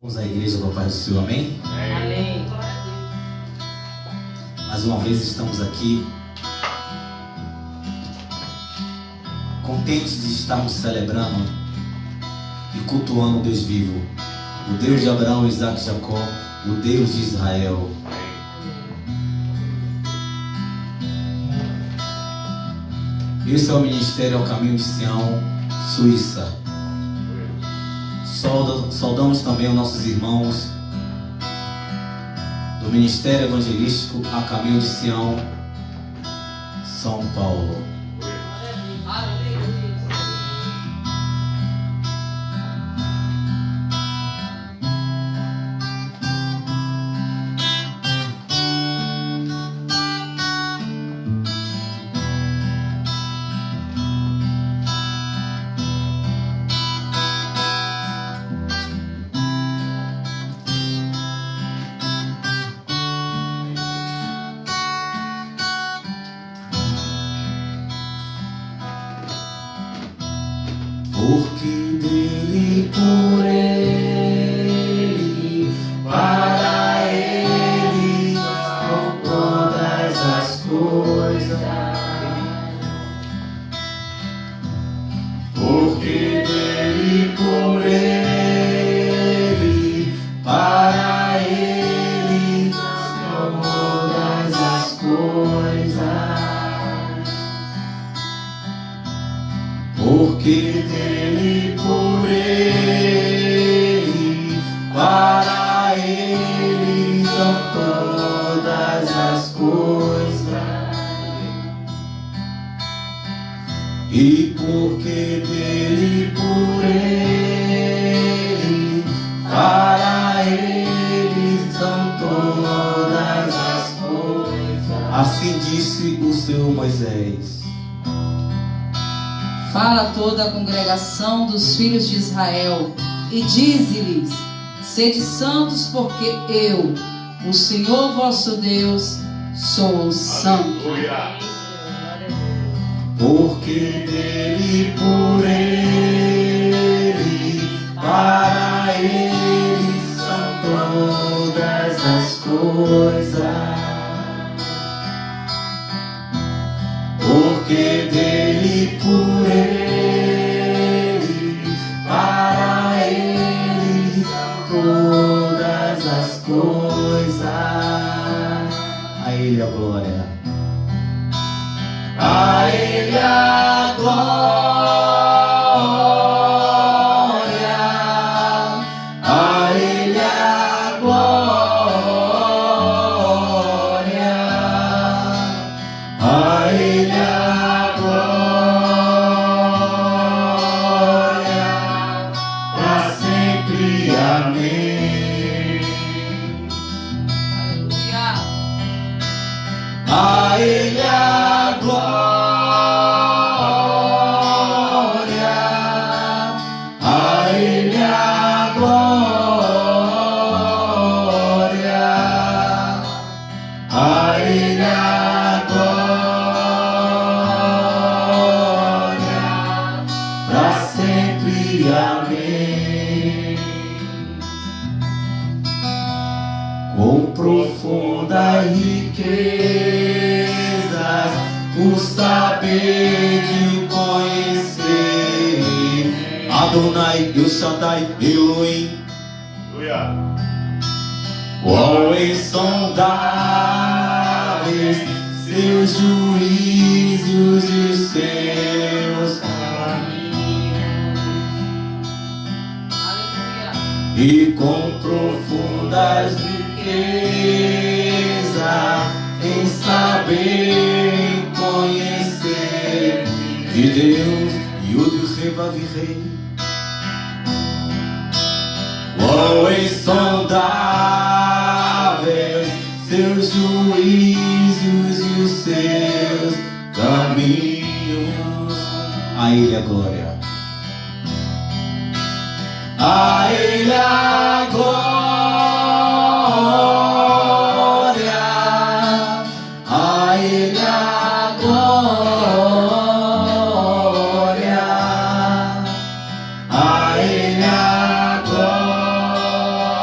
Vamos à igreja do Pai do Senhor, amém? Amém. Mais uma vez estamos aqui, contentes de estarmos celebrando e cultuando o Deus vivo, o Deus de Abraão, Isaac e Jacó, o Deus de Israel. Esse é o ministério ao caminho de Sião, Suíça. Saudamos também os nossos irmãos do Ministério Evangelístico a Caminho de Sião, São Paulo. Porque dele, por ele, para ele são todas as coisas. Porque dele, por ele, para ele são todas as coisas. Porque dele, por ele, para ele são todas as coisas. E porque dele, por ele, para ele são todas as coisas. Assim disse o Senhor Moisés. Fala a toda a congregação dos filhos de Israel e dize-lhes: sede santos, porque eu, o Senhor vosso Deus, sou santo. Aleluia. Porque dele, por ele, para ele são todas as coisas. Porque dele, por ele, para ele são todas as coisas. A ele a glória. A ele a glória. A ele a glória. A ele a glória, para sempre, amém. Aleluia. A ele a glória, a ele a glória, a ele a glória, para sempre, amém. Com profunda riqueza, o saber de conhecer Adonai, El Shaddai, Elohim. Aleluia. Quão insondáveis seus juízos e os seus caminhos, Aleluia. e com profundas riquezas em saber e conhecer de Deus e o do Revavirei. Quão insondáveis seus juízos e os seus caminhos. A ele a glória. A ele a glória. A ele a glória. A ele a glória.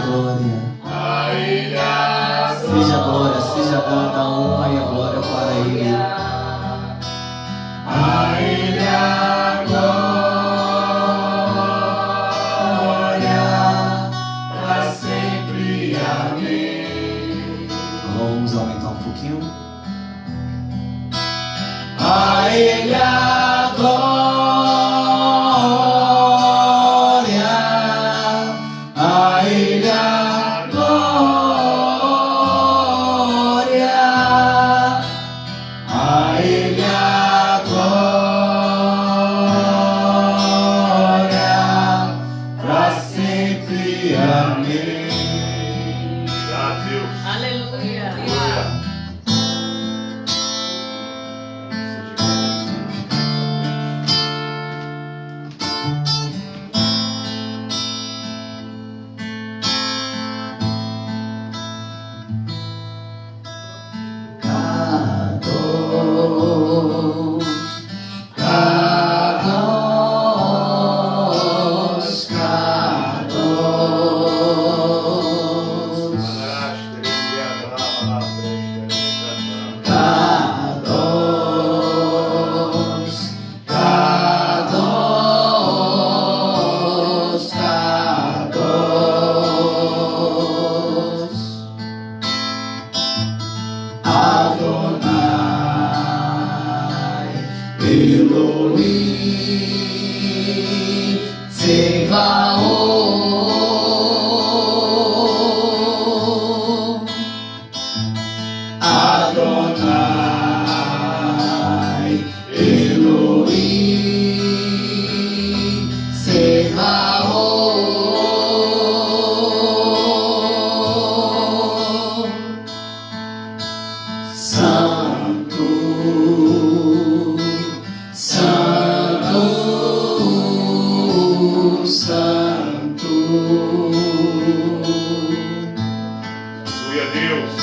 glória. Seja a glória, seja dada a honra e a glória para Ele. A Ele a glória, para sempre. Amém. Vamos aumentar um pouquinho. A Ele a glória, a Ele a glória, a Ele a glória, para sempre. Amém. A Deus. Aleluia. Elohim, Tsevaot, Adonai, Elohim, Tsevaot, Santo, Santo, Santo. Aleluia, Deus.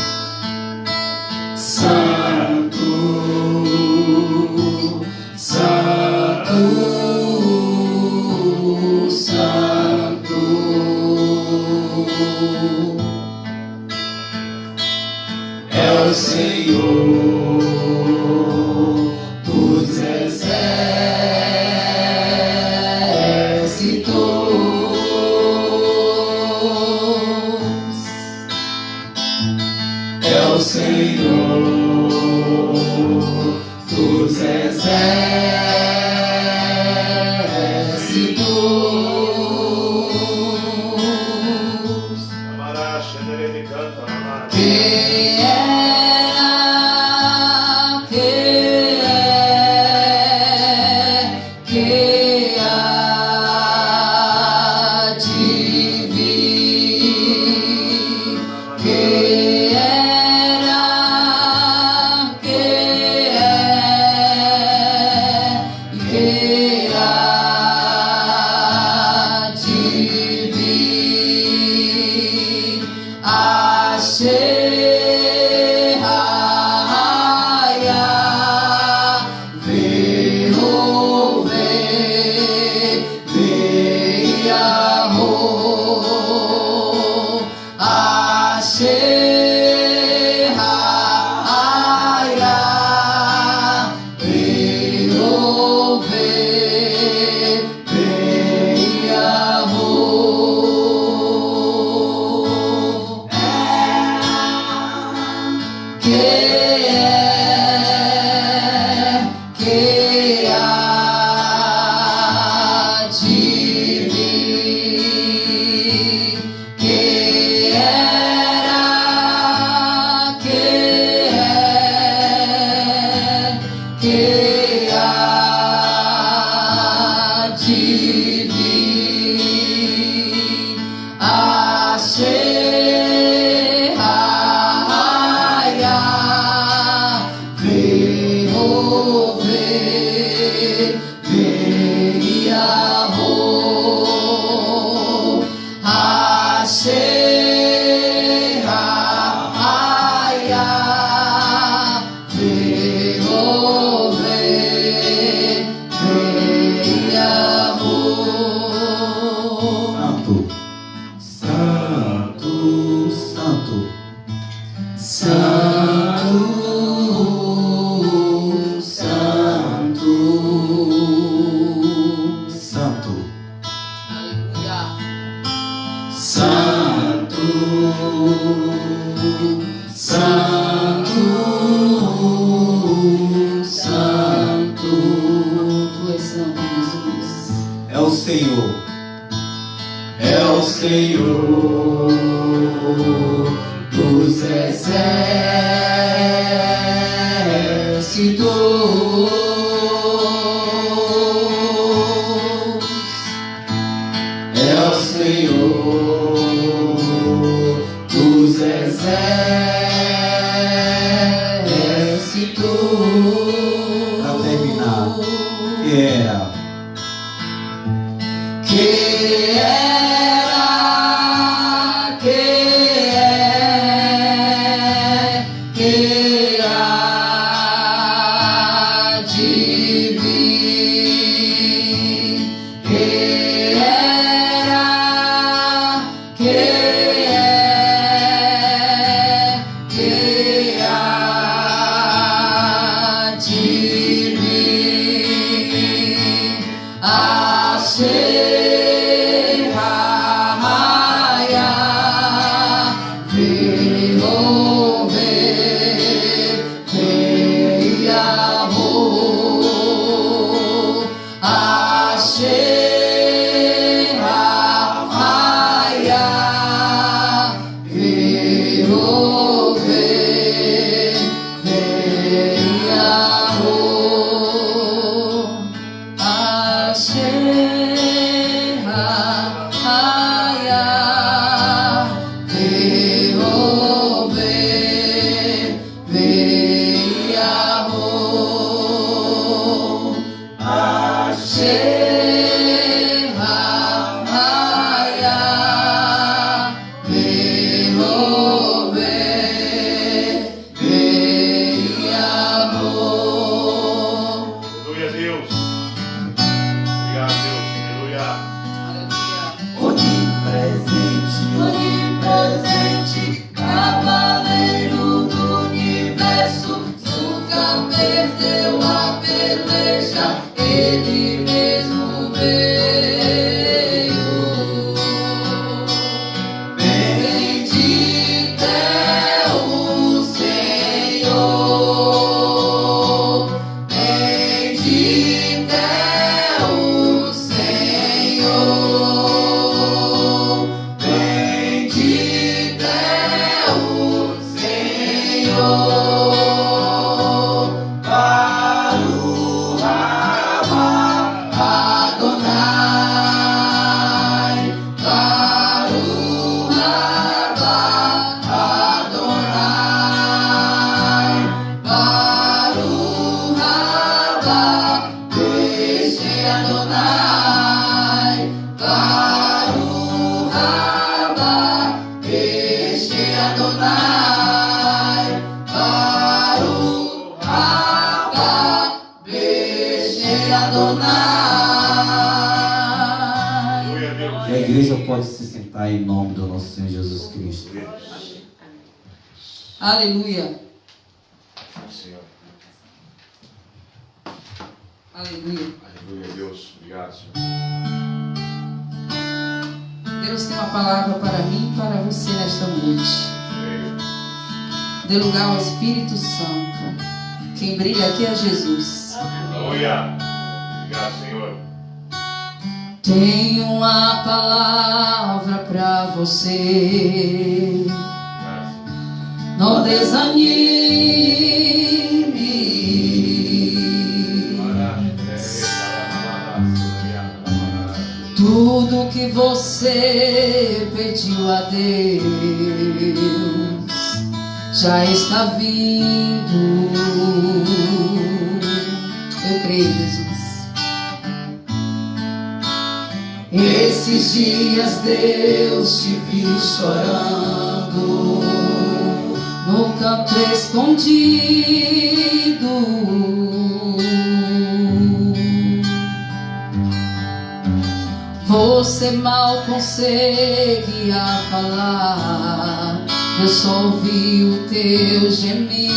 Santo, Santo, Santo. É o Senhor dos exércitos. É o Senhor dos exércitos. Amará, xerere, canta, amará. Que há de vir, que era, que é e que há de vir, Santo, pode se sentar em nome do nosso Senhor Jesus Cristo. Aleluia. Senhor. Aleluia. Aleluia, Deus. Obrigado, Senhor. Deus tem uma palavra para mim e para você nesta noite. Creio. Dê lugar ao Espírito Santo. Quem brilha aqui é Jesus. Aleluia. Obrigado, Senhor. Tenho uma palavra para você. Obrigado. Não desanime. Tudo que você pediu a Deus já está vindo. Eu creio, Jesus. Esses dias Deus te viu chorando no canto escondido. Você mal conseguia falar, eu só ouvi o teu gemido.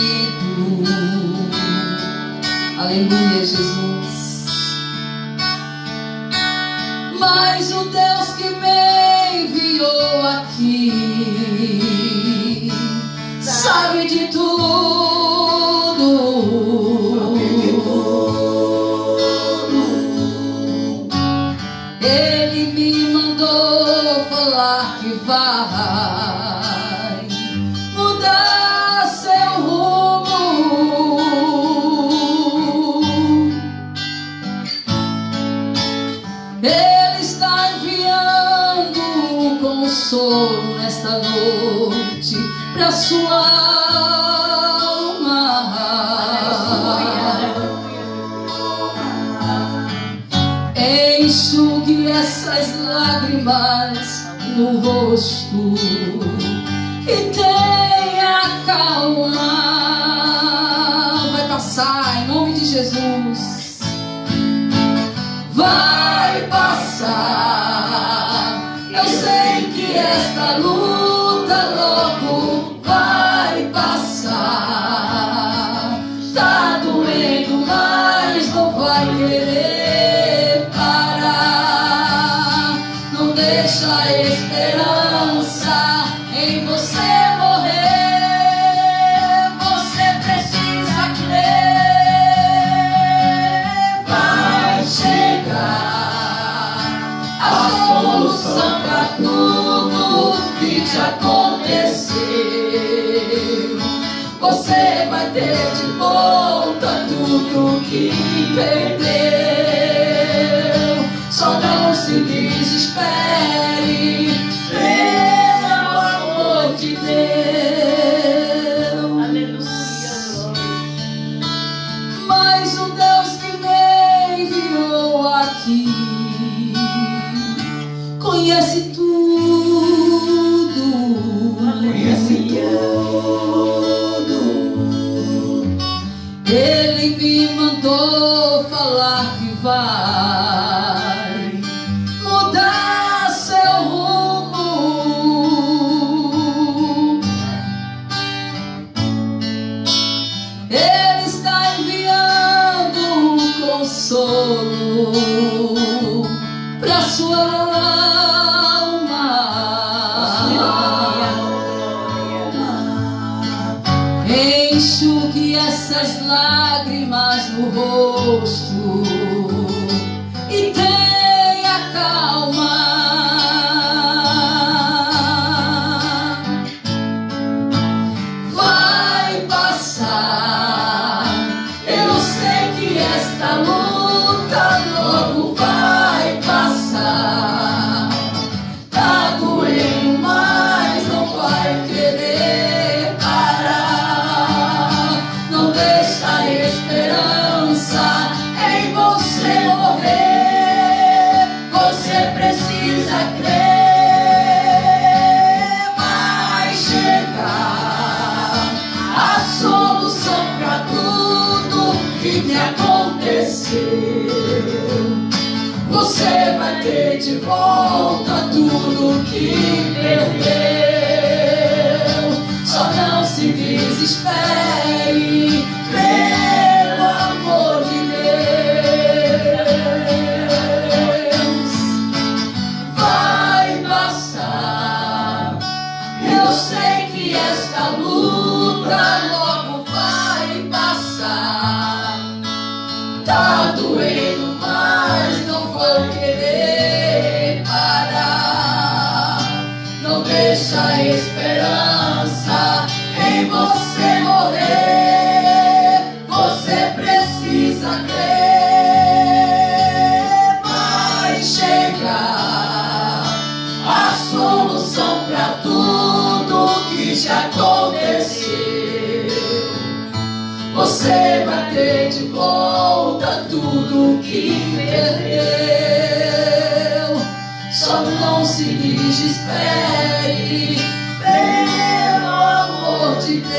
Aleluia, Jesus. Mas o Deus que me enviou aqui sabe de tudo. Ele me mandou falar que vai mudar seu rumo. Ele está enviando consolo nesta noite para sua enxugue essas lágrimas no rosto e tenha calma. Vai passar em nome de Jesus. Vai passar. Eu sei que esta luta logo vai passar. Tá doendo, mas não vai querer parar. Não deixa a esperança em você morrer. Você precisa crer. Vai chegar a solução para tudo que te aconteceu. Você vai ter de volta tudo que perdeu. Só não se desespere, pelo amor de Deus. Aleluia. Mas o Deus que me enviou aqui conhece tudo. Conhece tudo. Ele me mandou falar que vai mudar seu rumo. você vai ter de volta tudo que perdeu. Só não se desespere, pelo amor de Deus. Vai passar, eu sei que esta luta logo vai passar. Tá doendo, mas não vou querer parar. Não deixa a esperança em você morrer. Você precisa crer. Vai chegar a solução pra tudo que te aconteceu. Você vai ter de volta tudo que perdeu. Só não se desespere, pelo amor de Deus.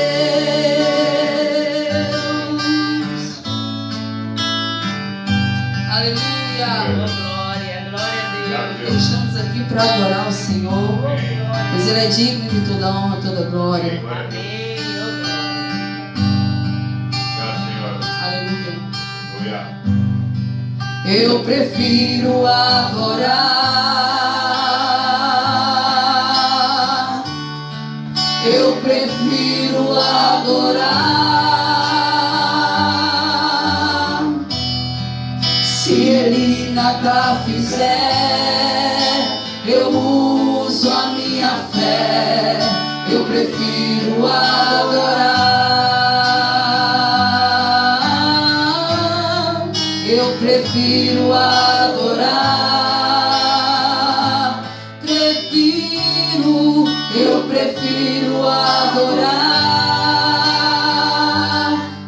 Aleluia. Glória, glória a Deus. Estamos aqui para adorar o Senhor, pois Ele é digno de toda honra, toda glória. Glória a Deus. Amém. Aleluia. Aleluia. Eu prefiro adorar. Eu prefiro adorar. Se Ele nada fizer, eu uso a minha fé. Eu prefiro adorar. Eu prefiro adorar. Eu prefiro adorar.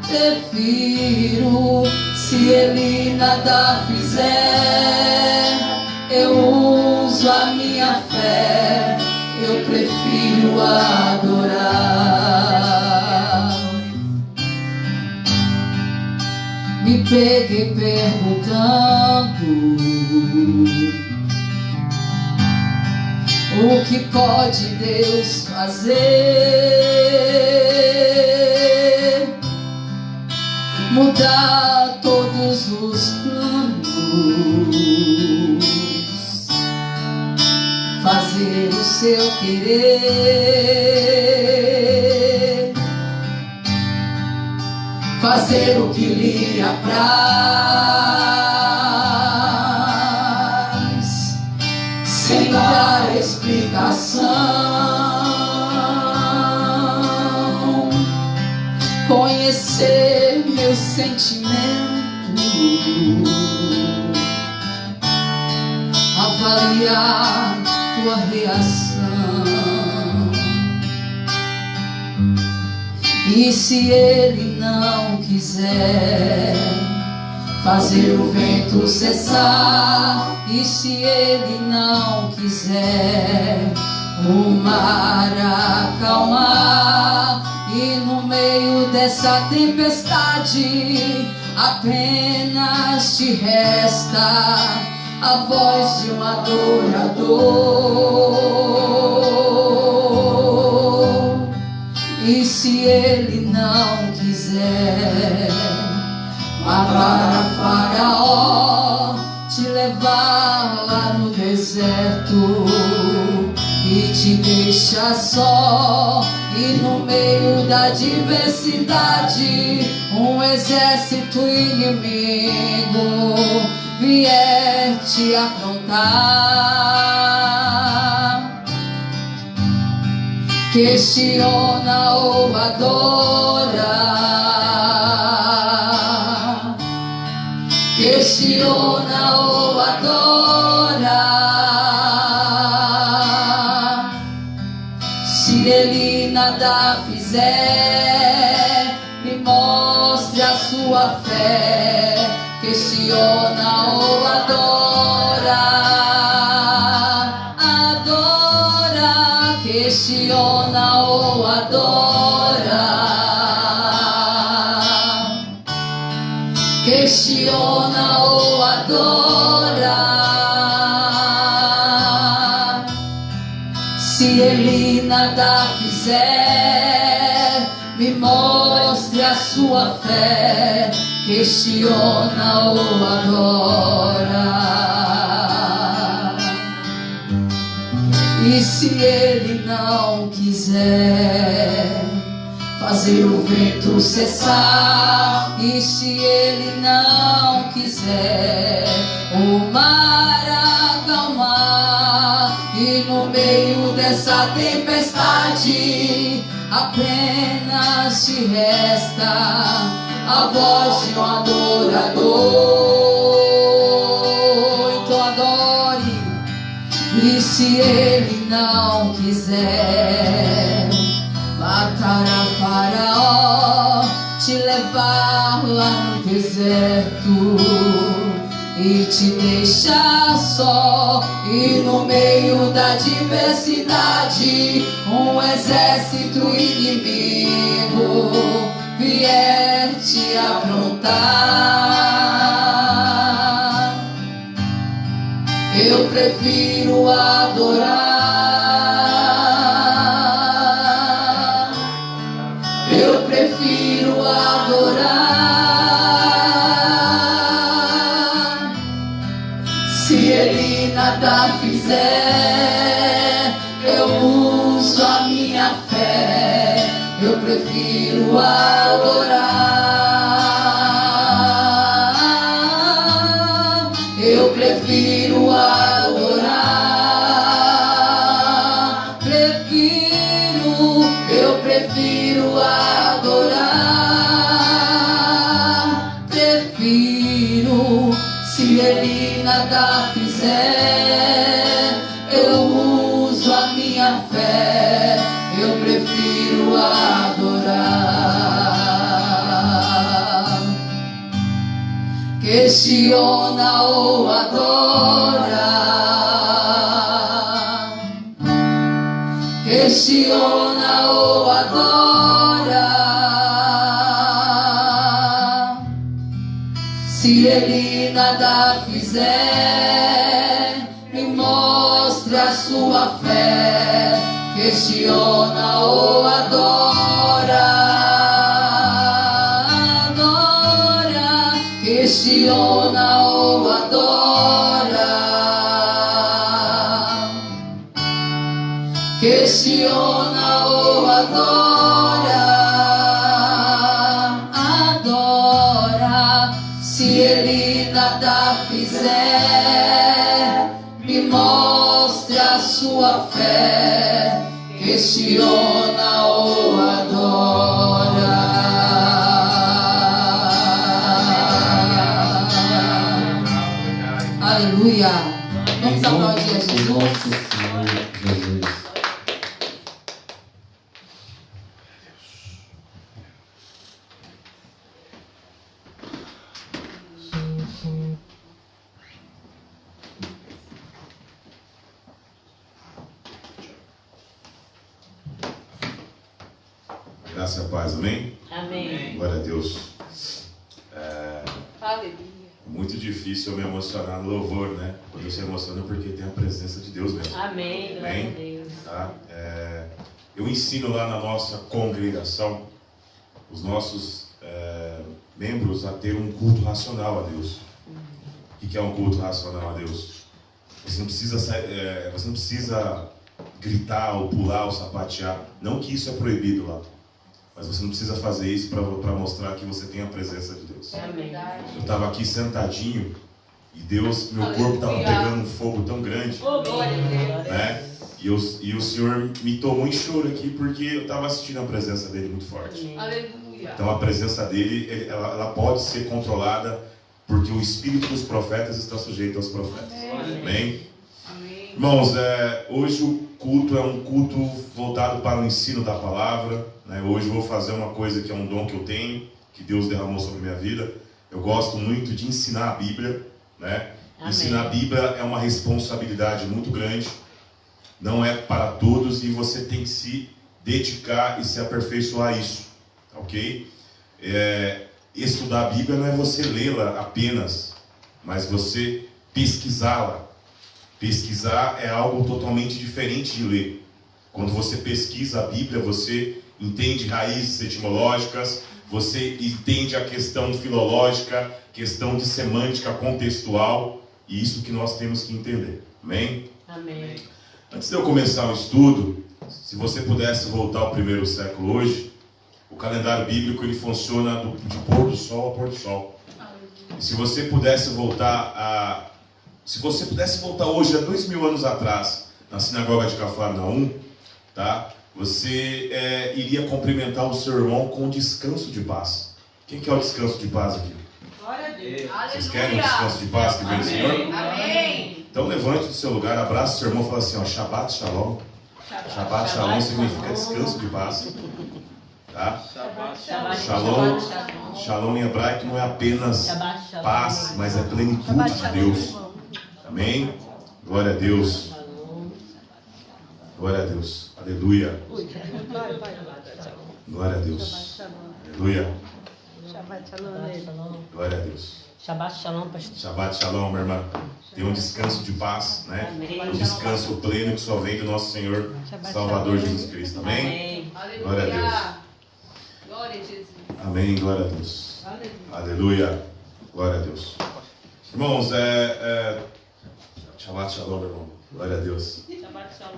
Prefiro, se Ele nada fizer, eu uso a minha fé. Eu prefiro adorar. Me peguei perguntando o que pode Deus fazer? Mudar todos os planos, fazer o seu querer, fazer o que lhe apraz, sem dar explicação, conhecer meus sentimentos, avaliar tua reação. E se Ele não quiser fazer o vento cessar, e se Ele não quiser o mar acalmar, e no meio dessa tempestade apenas te resta a voz de um adorador. E se Ele não quiser matar Faraó, te levar lá no deserto e te deixar só, e no meio da diversidade um exército inimigo vier te afrontar, questiona ou adora, questiona ou adora. Se Ele nada fizer, me mostre a sua fé, questiona ou adora, adora, questiona ou adora, questiona ou adora. nada fizer, me mostre a sua fé, questiona ou adora. E se ele não quiser fazer o vento cessar, e se ele não quiser o mar acalmar, e no meio dessa tempestade apenas te resta a voz de um adorador, então adore. E se ele não quiser matar a Faraó, te levar lá no deserto e te deixar só, e no meio da diversidade um exército inimigo vier te afrontar, eu prefiro adorar, eu prefiro adorar. Se ele nada fizer, eu uso a minha fé, eu prefiro adorar, eu prefiro adorar, eu prefiro adorar, prefiro. Se ele nada fizer, eu uso a minha fé, eu prefiro adorar. Questiona ou adora, questiona ou adora. Se ele nada fizer, me mostre a sua fé, questiona ou adora, adora, questiona ou adora, questiona ou adora, adora. Se ele nada fizer, me mostre a sua fé, questiona ou adora. Aleluia. Vamos aplaudir a Jesus. Nosso Senhor Jesus. Graça e paz, amém? Amém. Glória a Deus. Aleluia. Muito difícil eu me emocionar no louvor, né? Quando eu se emociona é porque tem a presença de Deus mesmo. Amém. Glória Amém? a Deus. Tá? Eu ensino lá na nossa congregação os nossos membros a ter um culto racional a Deus. O que é um culto racional a Deus? Você não precisa gritar ou pular ou sapatear. Não que isso é proibido lá, mas você não precisa fazer isso para mostrar que você tem a presença de Deus. Amém. Eu estava aqui sentadinho e Deus, meu corpo estava pegando um fogo tão grande, Oh, glória a Deus. né? E o Senhor me tomou em choro aqui porque eu estava sentindo a presença dele muito forte. Amém. Aleluia. Então a presença dele, ela pode ser controlada porque o espírito dos profetas está sujeito aos profetas. Amém? Amém. Irmãos, hoje o culto é um culto voltado para o ensino da palavra, né? Hoje eu vou fazer uma coisa que é um dom que eu tenho, que Deus derramou sobre a minha vida. Eu gosto muito de ensinar a Bíblia, né? Amém. Ensinar a Bíblia é uma responsabilidade muito grande, não é para todos e você tem que se dedicar e se aperfeiçoar a isso, ok? Estudar a Bíblia não é você lê-la apenas, mas você pesquisá-la. Pesquisar é algo totalmente diferente de ler. Quando você pesquisa a Bíblia, você entende raízes etimológicas, você entende a questão filológica, questão de semântica contextual, e isso que nós temos que entender. Amém? Amém. Antes de eu começar o estudo, se você pudesse voltar ao primeiro século hoje, o calendário bíblico ele funciona de pôr do sol a pôr do sol. E se você pudesse voltar hoje, há 2000 anos atrás, na sinagoga de Cafarnaum, tá? Você iria cumprimentar o seu irmão com um descanso de paz. Quem que é o descanso de paz aqui? Glória a Deus. Vocês querem um descanso de paz que vem do Senhor? Amém. Então levante do seu lugar, abraça o seu irmão e fala assim, ó, Shabbat Shalom. Shabbat Shalom significa descanso de paz. Tá? Shalom. Shalom em hebraico não é apenas paz, mas é plenitude de Deus. Amém? Glória a Deus. Glória a Deus. Aleluia. Glória a Deus. Aleluia. Glória a Deus. Shabbat Shalom, pastor. Shabbat Shalom, minha irmã. Tem um descanso de paz, né? Um descanso pleno que só vem do nosso Senhor Salvador Jesus Cristo. Amém? Glória a Deus. Glória a Jesus. Amém, glória a Deus. Aleluia. Glória a Deus. Irmãos, Shabbat Shalom, meu irmão. Glória a Deus. Shabbat Shalom.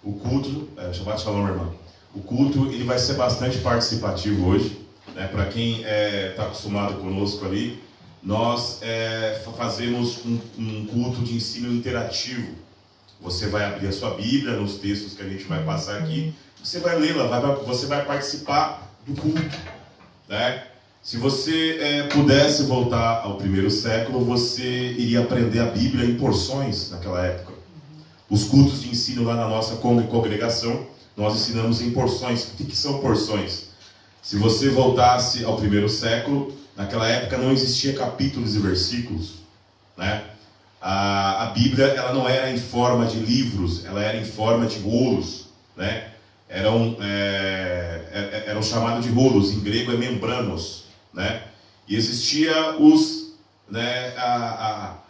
O culto, Shabbat Shalom, meu irmão. O culto, ele vai ser bastante participativo hoje, né? Para quem está acostumado conosco ali, nós fazemos um culto de ensino interativo. Você vai abrir a sua Bíblia nos textos que a gente vai passar aqui, você vai lê-la, você vai participar do culto, né? Se você pudesse voltar ao primeiro século, você iria aprender a Bíblia em porções naquela época. Os cultos de ensino lá na nossa congregação, nós ensinamos em porções. O que são porções? Se você voltasse ao primeiro século, naquela época não existia capítulos e versículos, né? A Bíblia ela não era em forma de livros, ela era em forma de rolos, né? Eram chamados de rolos, em grego é membranos, né? E existia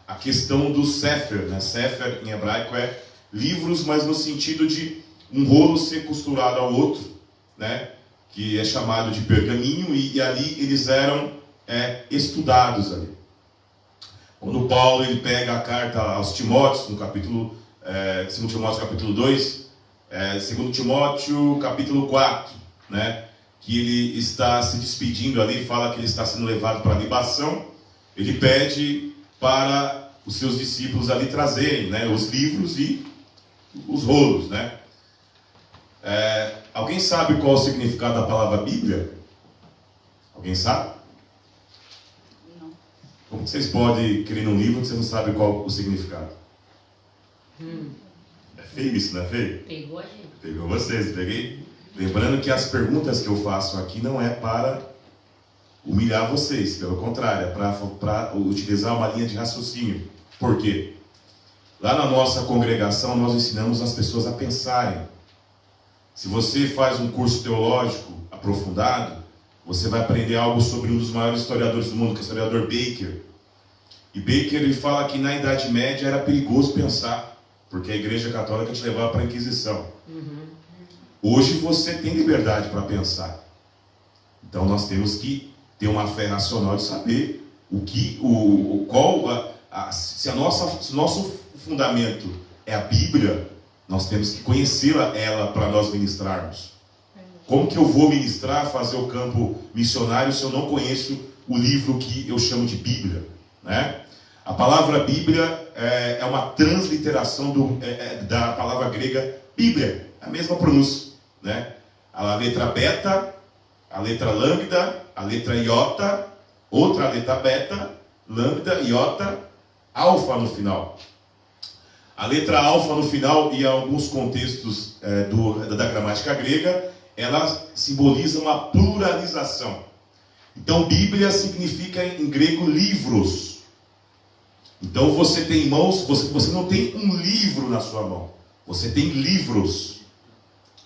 a questão do sefer, né? Sefer em hebraico é livros, mas no sentido de um rolo ser costurado ao outro, né? Que é chamado de pergaminho, e ali eles eram estudados ali. Quando Paulo ele pega a carta aos Timóteos, no capítulo 2 Timóteo capítulo 2, 2 Timóteo capítulo 4, né? Que ele está se despedindo ali, fala que ele está sendo levado para a libação, ele pede para os seus discípulos ali trazerem, né, os livros e os rolos, né? Alguém sabe qual é o significado da palavra Bíblia? Alguém sabe? Não. Como vocês podem crer num livro que você não sabe qual o significado? É feio isso, não é feio? Pegou a gente. Pegou vocês, peguei? Lembrando que as perguntas que eu faço aqui não é para humilhar vocês, pelo contrário, é para utilizar uma linha de raciocínio. Por quê? Lá na nossa congregação nós ensinamos as pessoas a pensarem. Se você faz um curso teológico aprofundado, você vai aprender algo sobre um dos maiores historiadores do mundo, que é o historiador Baker. E Baker ele fala que na Idade Média era perigoso pensar, porque a Igreja Católica te levava para a Inquisição. Hoje você tem liberdade para pensar. Então nós temos que ter uma fé racional de saber se o nosso fundamento é a Bíblia, nós temos que conhecê-la para nós ministrarmos. Como que eu vou ministrar, fazer o campo missionário se eu não conheço o livro que eu chamo de Bíblia, né? A palavra Bíblia é uma transliteração da palavra grega Bíblia, a mesma pronúncia, né? A letra beta, a letra lambda, a letra iota, outra letra beta, lambda, iota, alfa no final. A letra alfa no final, e em alguns contextos da gramática grega, ela simboliza uma pluralização. Então, Bíblia significa em grego livros. Então, você tem em mãos, você não tem um livro na sua mão, você tem livros.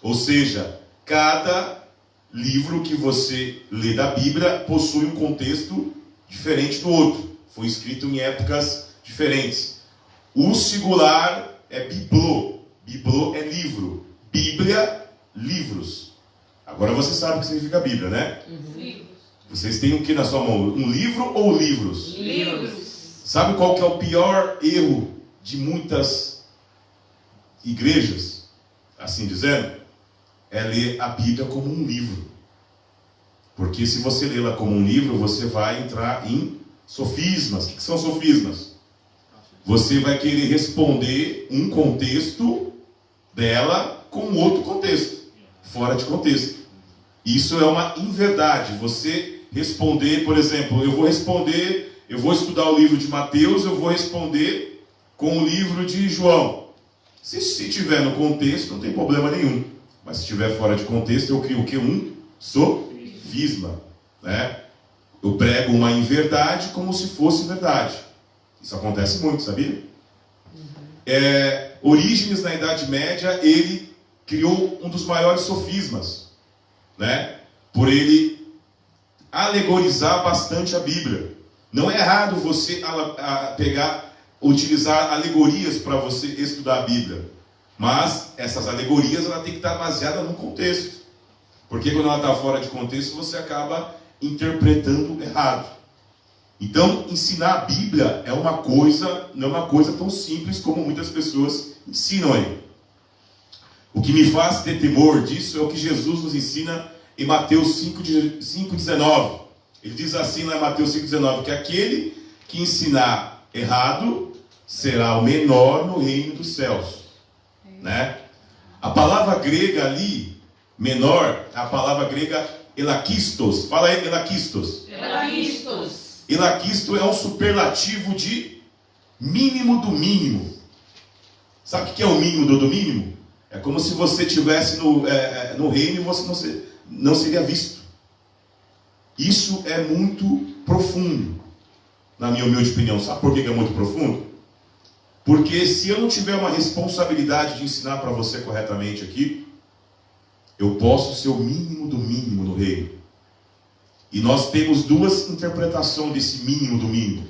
Ou seja, cada livro que você lê da Bíblia possui um contexto diferente do outro. Foi escrito em épocas diferentes. O singular é biblo. Biblo é livro. Bíblia, livros. Agora você sabe o que significa Bíblia, né? Livros. Vocês têm o que na sua mão? Um livro ou livros? Livros. Sabe qual que é o pior erro de muitas igrejas, assim dizendo? É ler a Bíblia como um livro. Porque se você lê-la como um livro, você vai entrar em sofismas. O que são sofismas? Você vai querer responder um contexto dela com outro contexto, fora de contexto. Isso é uma inverdade. Você responder, por exemplo, eu vou estudar o livro de Mateus, eu vou responder com o livro de João. Se estiver no contexto, não tem problema nenhum. Mas se estiver fora de contexto, eu crio o que? Um sofisma, né? Eu prego uma inverdade como se fosse verdade. Isso acontece muito, sabia? Orígenes, na Idade Média, ele criou um dos maiores sofismas, né? Por ele alegorizar bastante a Bíblia. Não é errado você utilizar alegorias para você estudar a Bíblia. Mas essas alegorias ela tem que estar baseada num contexto. Porque quando ela está fora de contexto, você acaba interpretando errado. Então, ensinar a Bíblia não é uma coisa tão simples como muitas pessoas ensinam aí. O que me faz ter temor disso é o que Jesus nos ensina em Mateus 5,19. Ele diz assim lá em Mateus 5,19, que aquele que ensinar errado será o menor no reino dos céus. Né? A palavra grega ali, menor, é a palavra grega elakistos. Fala aí, elakistos. Elakistos. Elakisto é um superlativo de mínimo do mínimo. Sabe o que é o mínimo do mínimo? É como se você estivesse no reino e você não seria visto. Isso é muito profundo, na minha humilde opinião. Sabe por que é muito profundo? Porque se eu não tiver uma responsabilidade de ensinar para você corretamente aqui, eu posso ser o mínimo do mínimo no reino. E nós temos duas interpretações desse mínimo do mínimo.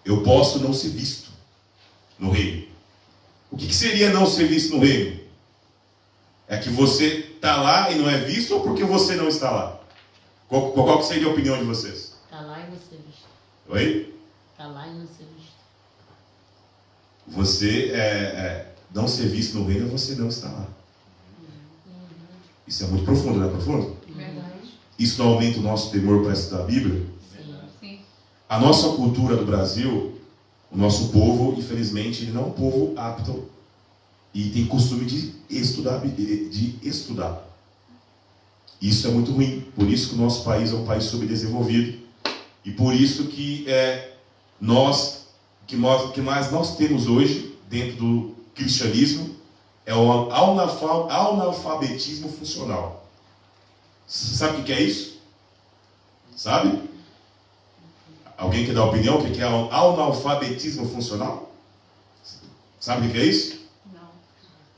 Eu posso não ser visto no reino. O que seria não ser visto no reino? É que você está lá e não é visto, ou porque você não está lá? Qual que seria a opinião de vocês? Está lá e não ser visto. Oi? Está lá e não ser visto. Você não ser visto no reino, você não está lá. Isso é muito profundo, não é profundo? Verdade. Isso não aumenta o nosso temor para estudar a Bíblia? Sim. A nossa cultura do Brasil, o nosso povo, infelizmente, ele não é um povo apto e tem costume de estudar. Isso é muito ruim. Por isso que o nosso país é um país subdesenvolvido. E por isso que nós temos hoje, dentro do cristianismo, é o analfabetismo funcional. Sabe o que é isso? Sabe? Alguém quer dar opinião? O que é o analfabetismo funcional? Sabe o que é isso? Não.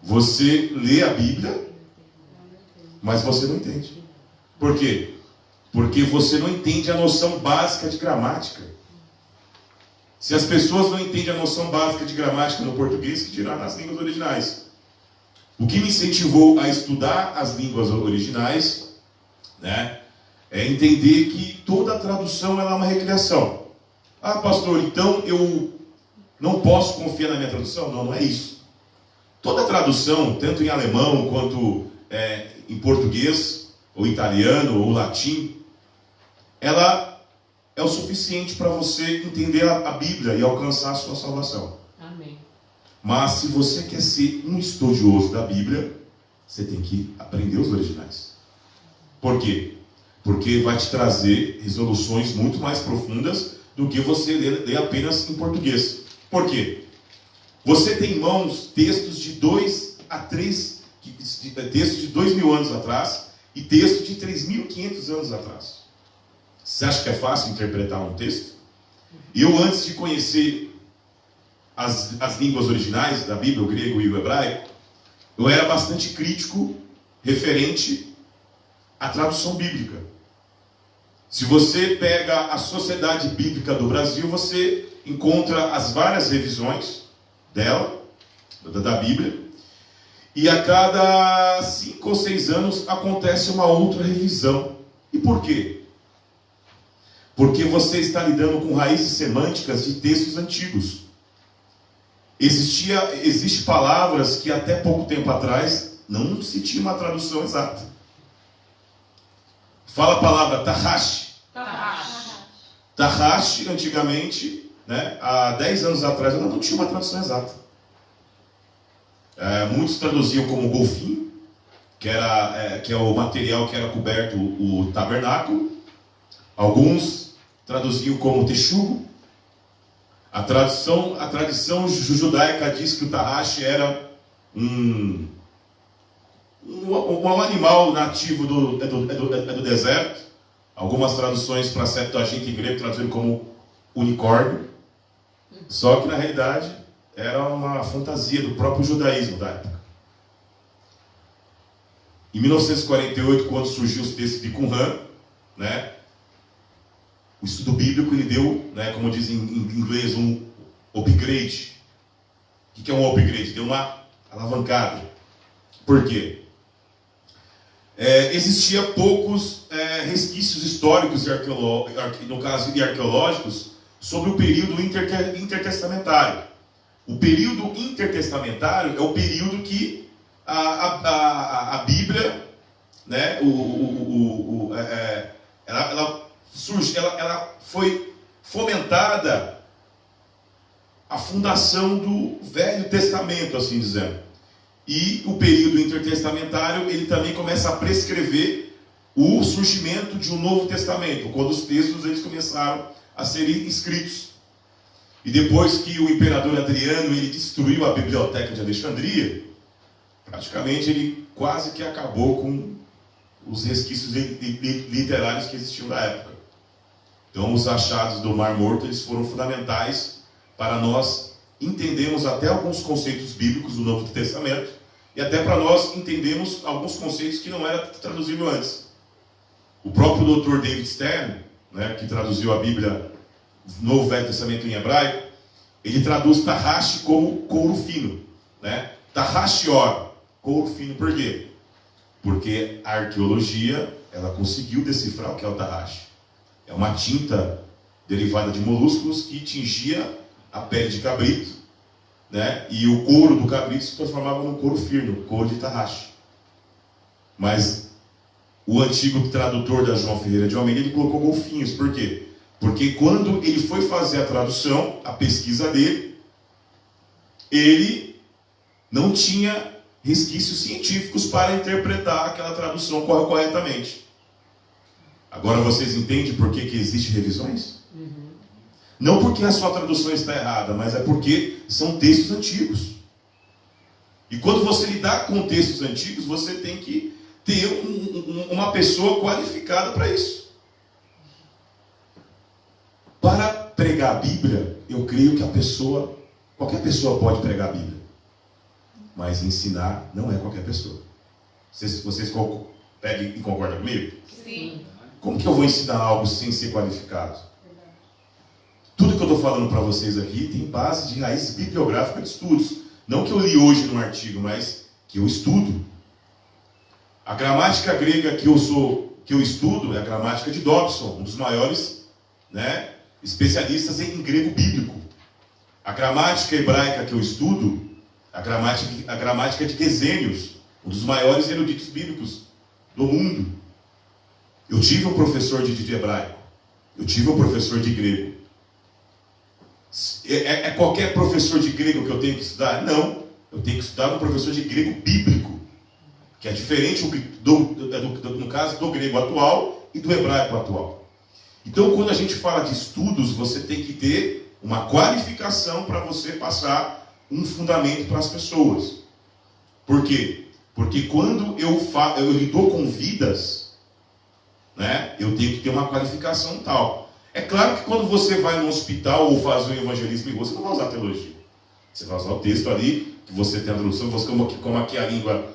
Você lê a Bíblia, mas você não entende. Por quê? Porque você não entende a noção básica de gramática. Se as pessoas não entendem a noção básica de gramática no português, que dirá nas línguas originais. O que me incentivou a estudar as línguas originais, né, é entender que toda tradução ela é uma recriação. Ah, pastor, então eu não posso confiar na minha tradução? Não, não é isso. Toda tradução, tanto em alemão quanto em português, ou italiano, ou latim, ela é o suficiente para você entender a Bíblia e alcançar a sua salvação. Amém. Mas se você quer ser um estudioso da Bíblia, você tem que aprender os originais. Por quê? Porque vai te trazer resoluções muito mais profundas do que você ler apenas em português. Por quê? Você tem em mãos textos de 2 a 3, textos de 2.000 anos atrás e textos de 3.500 anos atrás. Você acha que é fácil interpretar um texto? Eu, antes de conhecer as línguas originais da Bíblia, o grego e o hebraico, eu era bastante crítico referente à tradução bíblica. Se você pega a Sociedade Bíblica do Brasil, você encontra as várias revisões dela, da Bíblia, E a cada 5 ou 6 anos acontece uma outra revisão. E por quê? Porque você está lidando com raízes semânticas de textos antigos. Existem palavras que até pouco tempo atrás não se tinha uma tradução exata. Fala a palavra Tahashi. Tahashi, antigamente, né, há 10 anos atrás, ela não tinha uma tradução exata. Muitos traduziam como golfinho, que é o material que era coberto o tabernáculo. Alguns traduziam como texugo. A tradição judaica diz que o Tahashi era um animal nativo do deserto. Algumas traduções para Septuaginta em grego traduziram como unicórnio. Só que na realidade era uma fantasia do próprio judaísmo da época. Em 1948, quando surgiu os textos de Qumran, né, o estudo bíblico ele deu, né, como dizem em inglês, um upgrade. O que é um upgrade? Deu uma alavancada. Por quê? Existia poucos resquícios históricos no caso de arqueológicos sobre o período intertestamentário. O período intertestamentário é o período que a Bíblia, né, ela foi fomentada a fundação do Velho Testamento, assim dizendo. E o período intertestamentário, ele também começa a prescrever o surgimento de um Novo Testamento, quando os textos eles começaram a serem escritos. E depois que o imperador Adriano ele destruiu a biblioteca de Alexandria, praticamente ele quase que acabou com os resquícios literários que existiam na época. Então os achados do Mar Morto eles foram fundamentais para nós entendermos até alguns conceitos bíblicos do Novo Testamento e até para nós entendermos alguns conceitos que não eram traduzíveis antes. O próprio Dr. David Stern, né, que traduziu a Bíblia Novo Velho Testamento em hebraico, ele traduz Tahashi como couro fino, né? Tahashi or, couro fino, por quê? Porque a arqueologia ela conseguiu decifrar o que é o Tahashi. É uma tinta derivada de molúsculos que tingia a pele de cabrito, né? E o couro do cabrito se transformava num couro fino, couro de Tahashi. Mas o antigo tradutor da João Ferreira de Almeida ele colocou golfinhos, por quê? Porque quando ele foi fazer a tradução, a pesquisa dele, ele não tinha resquícios científicos para interpretar aquela tradução corretamente. Agora vocês entendem por que existem revisões? Não porque a sua tradução está errada, mas é porque são textos antigos. E quando você lidar com textos antigos, você tem que ter uma pessoa qualificada para isso. Para pregar a Bíblia, eu creio que qualquer pessoa pode pregar a Bíblia. Mas ensinar não é qualquer pessoa. Vocês pegam e concordam comigo? Sim. Como que eu vou ensinar algo sem ser qualificado? Tudo que eu estou falando para vocês aqui tem base de raiz bibliográfica de estudos. Não que eu li hoje num artigo, mas que eu estudo. A gramática grega que eu estudo é a gramática de Dobson, um dos maiores, né, especialistas em grego bíblico. A gramática hebraica que eu estudo, a gramática de Gesenius, um dos maiores eruditos bíblicos do mundo. Eu tive um professor de hebraico, eu tive um professor de grego. É qualquer professor de grego que eu tenho que estudar? Não, eu tenho que estudar um professor de grego bíblico, que é diferente no caso do grego atual e do hebraico atual. Então, quando a gente fala de estudos, você tem que ter uma qualificação para você passar um fundamento para as pessoas. Por quê? Porque quando eu lido com vidas, né, eu tenho que ter uma qualificação tal. É claro que quando você vai no hospital ou faz um evangelismo, você não vai usar teologia. Você vai usar o texto ali, que você tem a tradução, como aqui a língua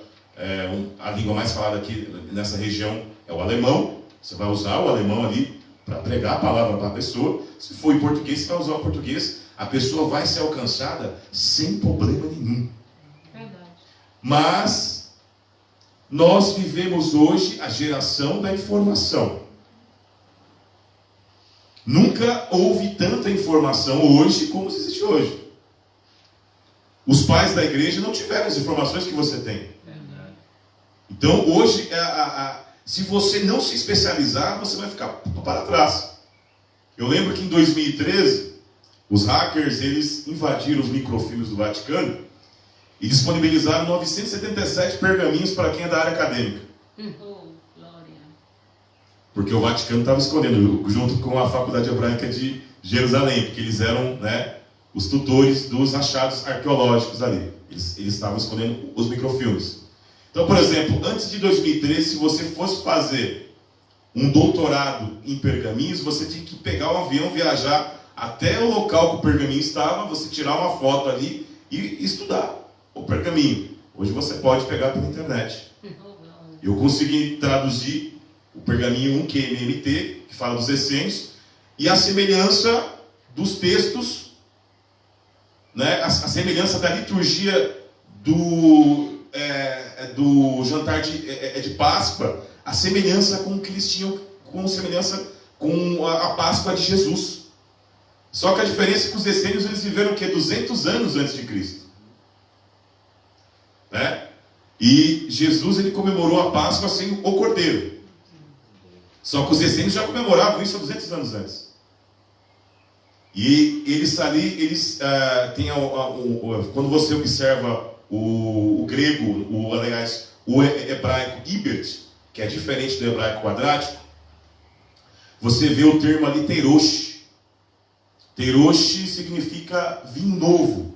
mais falada aqui nessa região é o alemão, você vai usar o alemão ali para pregar a palavra para a pessoa. Se for em português, você vai usar o português. A pessoa vai ser alcançada sem problema nenhum. Verdade. Mas nós vivemos hoje a geração da informação. Nunca houve tanta informação hoje como existe hoje. Os pais da igreja não tiveram as informações que você tem. Então hoje, se você não se especializar, você vai ficar para trás. Eu lembro que em 2013, os hackers eles invadiram os microfilmes do Vaticano e disponibilizaram 977 pergaminhos para quem é da área acadêmica. Glória. Porque o Vaticano estava escondendo, junto com a Faculdade Hebraica de Jerusalém, porque eles eram, né, os tutores dos achados arqueológicos ali. Eles estavam escondendo os microfilmes. Então, por exemplo, antes de 2013, se você fosse fazer um doutorado em pergaminhos, você tinha que pegar um avião, viajar até o local que o pergaminho estava, você tirar uma foto ali e estudar o pergaminho. Hoje você pode pegar pela internet. Eu consegui traduzir o pergaminho 1QMMT, que fala dos essênios, e a semelhança dos textos, né, a semelhança da liturgia do jantar de Páscoa, a semelhança com o que eles tinham, com semelhança com a Páscoa de Jesus. Só que a diferença é que os essênios eles viveram o quê? 200 anos antes de Cristo. Né? E Jesus ele comemorou a Páscoa sem o Cordeiro. Só que os essênios já comemoravam isso há 200 anos antes. E eles ali, têm quando você observa o grego, o hebraico ibert, que é diferente do hebraico quadrático, você vê o termo ali teirosh. Teirosh significa vinho novo,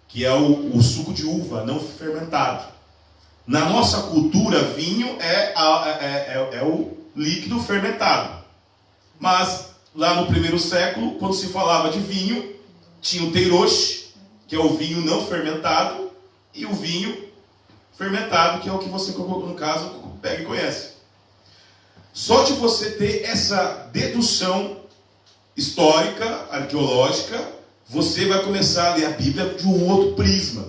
que é o suco de uva não fermentado. Na nossa cultura, vinho é o líquido fermentado. Mas lá no primeiro século, quando se falava de vinho, tinha o teirosh, que é o vinho não fermentado, e o vinho fermentado, que é o que você, no caso, pega e conhece. Só de você ter essa dedução histórica, arqueológica, você vai começar a ler a Bíblia de um outro prisma.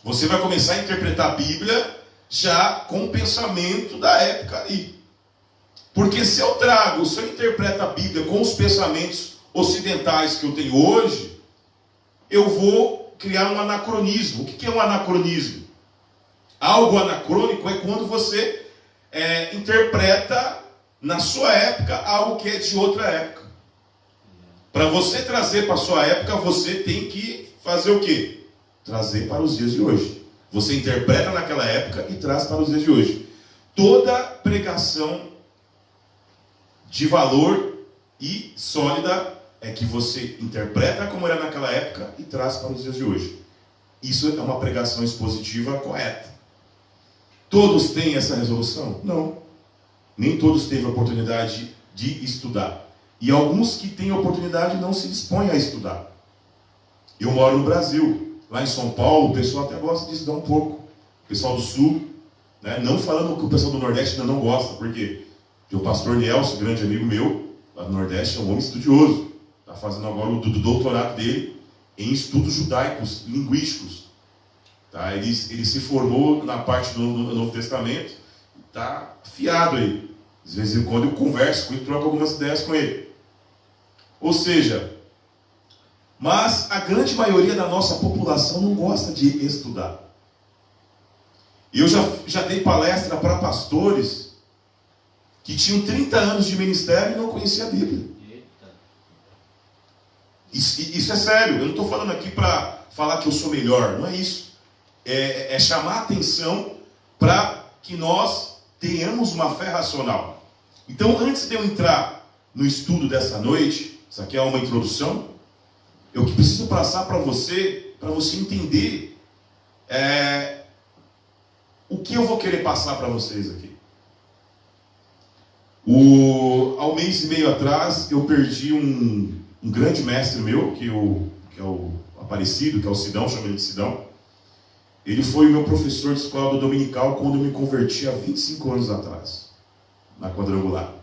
Você vai começar a interpretar a Bíblia já com o pensamento da época ali. Porque se eu interpreto a Bíblia com os pensamentos ocidentais que eu tenho hoje, eu vou criar um anacronismo. O que é um anacronismo? Algo anacrônico é quando você interpreta na sua época algo que é de outra época. Para você trazer para a sua época, você tem que fazer o quê? Trazer para os dias de hoje. Você interpreta naquela época e traz para os dias de hoje. Toda pregação de valor e sólida é que você interpreta como era naquela época e traz para os dias de hoje. Isso é uma pregação expositiva correta. Todos têm essa resolução? Não. Nem todos teve a oportunidade de estudar. E alguns que têm a oportunidade não se dispõem a estudar. Eu moro no Brasil. Lá em São Paulo, o pessoal até gosta de estudar um pouco. O pessoal do Sul, né? Não falando que o pessoal do Nordeste ainda não gosta, porque o pastor Nelson, grande amigo meu, lá do Nordeste, é um homem estudioso. Está fazendo agora o doutorado dele em estudos judaicos, linguísticos. Tá? Ele se formou na parte do Novo Testamento. Está afiado aí. Às vezes em quando eu converso com ele, troco algumas ideias com ele. Ou seja, mas a grande maioria da nossa população não gosta de estudar. Eu já dei palestra para pastores que tinham 30 anos de ministério e não conheciam a Bíblia. Isso é sério. Eu não estou falando aqui para falar que eu sou melhor. Não é isso. É chamar a atenção para que nós tenhamos uma fé racional. Então, antes de eu entrar no estudo dessa noite, isso aqui é uma introdução, eu preciso passar para você entender o que eu vou querer passar para vocês aqui. Há um mês e meio atrás, eu perdi um grande mestre meu, que é o Aparecido, que é o Sidão, chama ele de Sidão. Ele foi o meu professor de escola do dominical quando eu me converti há 25 anos atrás, na quadrangular.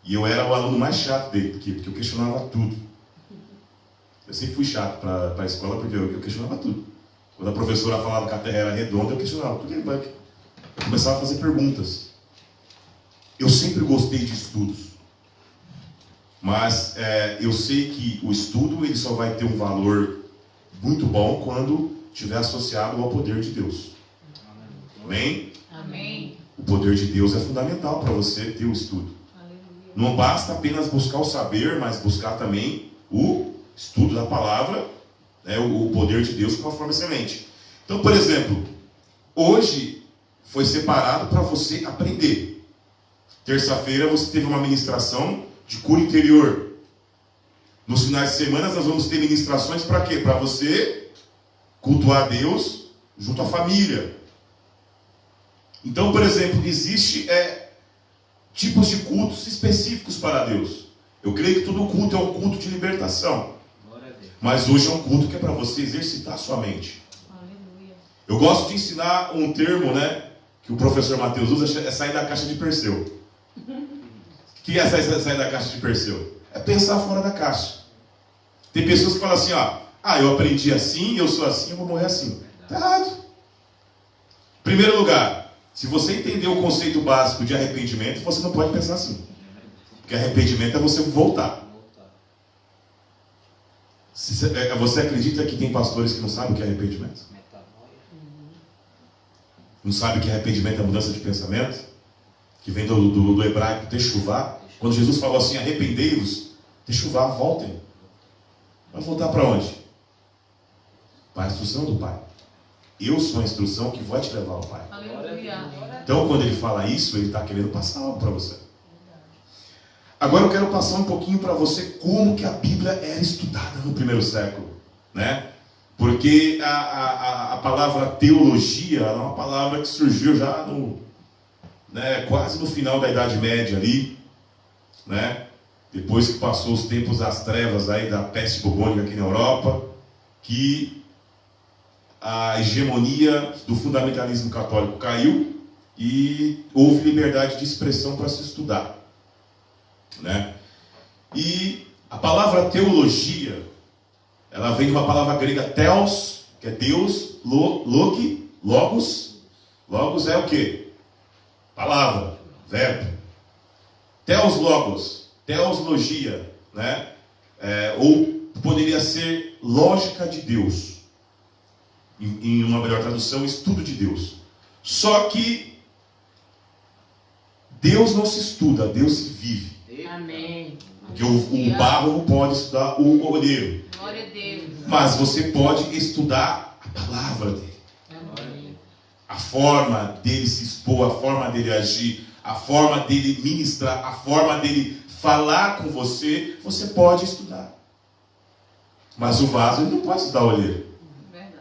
E eu era o aluno mais chato dele, porque eu questionava tudo. Eu sempre fui chato para a escola porque eu questionava tudo. Quando a professora falava que a Terra era redonda, eu questionava, por que ele vai? Eu começava a fazer perguntas. Eu sempre gostei de estudos. Mas eu sei que o estudo ele só vai ter um valor muito bom quando estiver associado ao poder de Deus. Amém? Amém. O poder de Deus é fundamental para você ter o estudo. Aleluia. Não basta apenas buscar o saber, mas buscar também o estudo da palavra, né, o poder de Deus de uma forma excelente. Então, por exemplo, hoje foi separado para você aprender. Terça-feira você teve uma ministração de cura interior. Nos finais de semana nós vamos ter ministrações para quê? Para você cultuar Deus junto à família. Então, por exemplo, existe tipos de cultos específicos para Deus. Eu creio que todo culto é um culto de libertação. Mas hoje é um culto que é para você exercitar a sua mente. Aleluia. Eu gosto de ensinar um termo, né, que o professor Mateus usa, é sair da caixa de Perseu. O que é sair da caixa de Perseu? É pensar fora da caixa. Tem pessoas que falam assim, eu aprendi assim, eu sou assim, eu vou morrer assim. Está errado. Primeiro lugar, se você entender o conceito básico de arrependimento, você não pode pensar assim. Porque arrependimento é você voltar. Você acredita que tem pastores que não sabem o que é arrependimento? Não sabem que arrependimento é mudança de pensamento? Que vem do hebraico techuvá. Quando Jesus falou assim, arrependei-vos, techuvá, voltem. Vai voltar para onde? Para a instrução do Pai. Eu sou a instrução que vai te levar ao Pai. Aleluia. Então, quando ele fala isso, ele está querendo passar algo para você. Agora eu quero passar um pouquinho para você como que a Bíblia era estudada no primeiro século, né? Porque a palavra teologia é uma palavra que surgiu já quase no final da Idade Média ali, né? Depois que passou os tempos das trevas aí da peste bubônica aqui na Europa, que a hegemonia do fundamentalismo católico caiu e houve liberdade de expressão para se estudar, né? E a palavra teologia, ela vem de uma palavra grega theos, que é Deus, logi, logos. Logos é o quê? Palavra, verbo. Theos logos, teoslogia, né? Ou poderia ser lógica de Deus. Em uma melhor tradução, estudo de Deus. Só que Deus não se estuda, Deus se vive. Amém. Porque o barro não pode estudar o olheiro. Glória a Deus. Mas você pode estudar a palavra dele. Amém. A forma dele se expor, a forma dele agir, a forma dele ministrar, a forma dele falar com você, você pode estudar. Mas o vaso ele não pode estudar o olheiro. Verdade.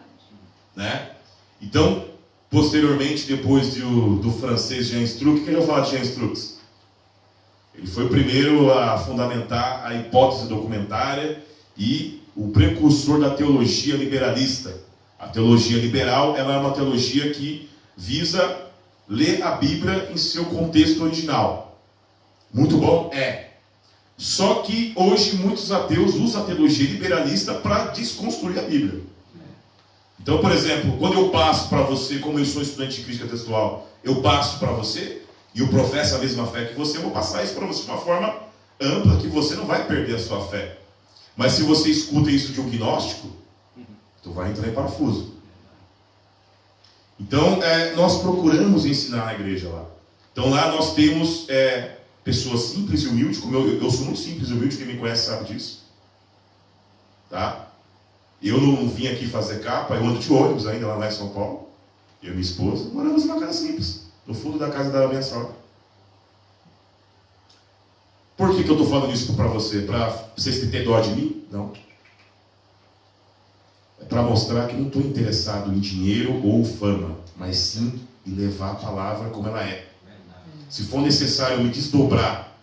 Né? Então, posteriormente, depois do francês Jean Struck, quem eu falo de Jean Struck? Ele foi o primeiro a fundamentar a hipótese documentária e o precursor da teologia liberalista. A teologia liberal ela é uma teologia que visa ler a Bíblia em seu contexto original. Muito bom? Só que hoje muitos ateus usam a teologia liberalista para desconstruir a Bíblia. Então, por exemplo, quando eu passo para você, como eu sou estudante de crítica textual, eu passo para você e eu professo a mesma fé que você, eu vou passar isso para você de uma forma ampla que você não vai perder a sua fé. Mas se você escuta isso de um gnóstico, tu vai entrar em parafuso. Então, nós procuramos ensinar na igreja lá. Então lá nós temos pessoas simples e humildes, como eu sou muito simples e humilde, quem me conhece sabe disso. Tá? Eu não vim aqui fazer capa, eu ando de ônibus ainda lá em São Paulo. Eu e minha esposa moramos numa casa simples, no fundo da casa da minha sogra. Por que eu estou falando isso para você? Para vocês terem dó de mim? Não. É para mostrar que eu não estou interessado em dinheiro ou fama, mas sim em levar a palavra como ela é. Se for necessário eu me desdobrar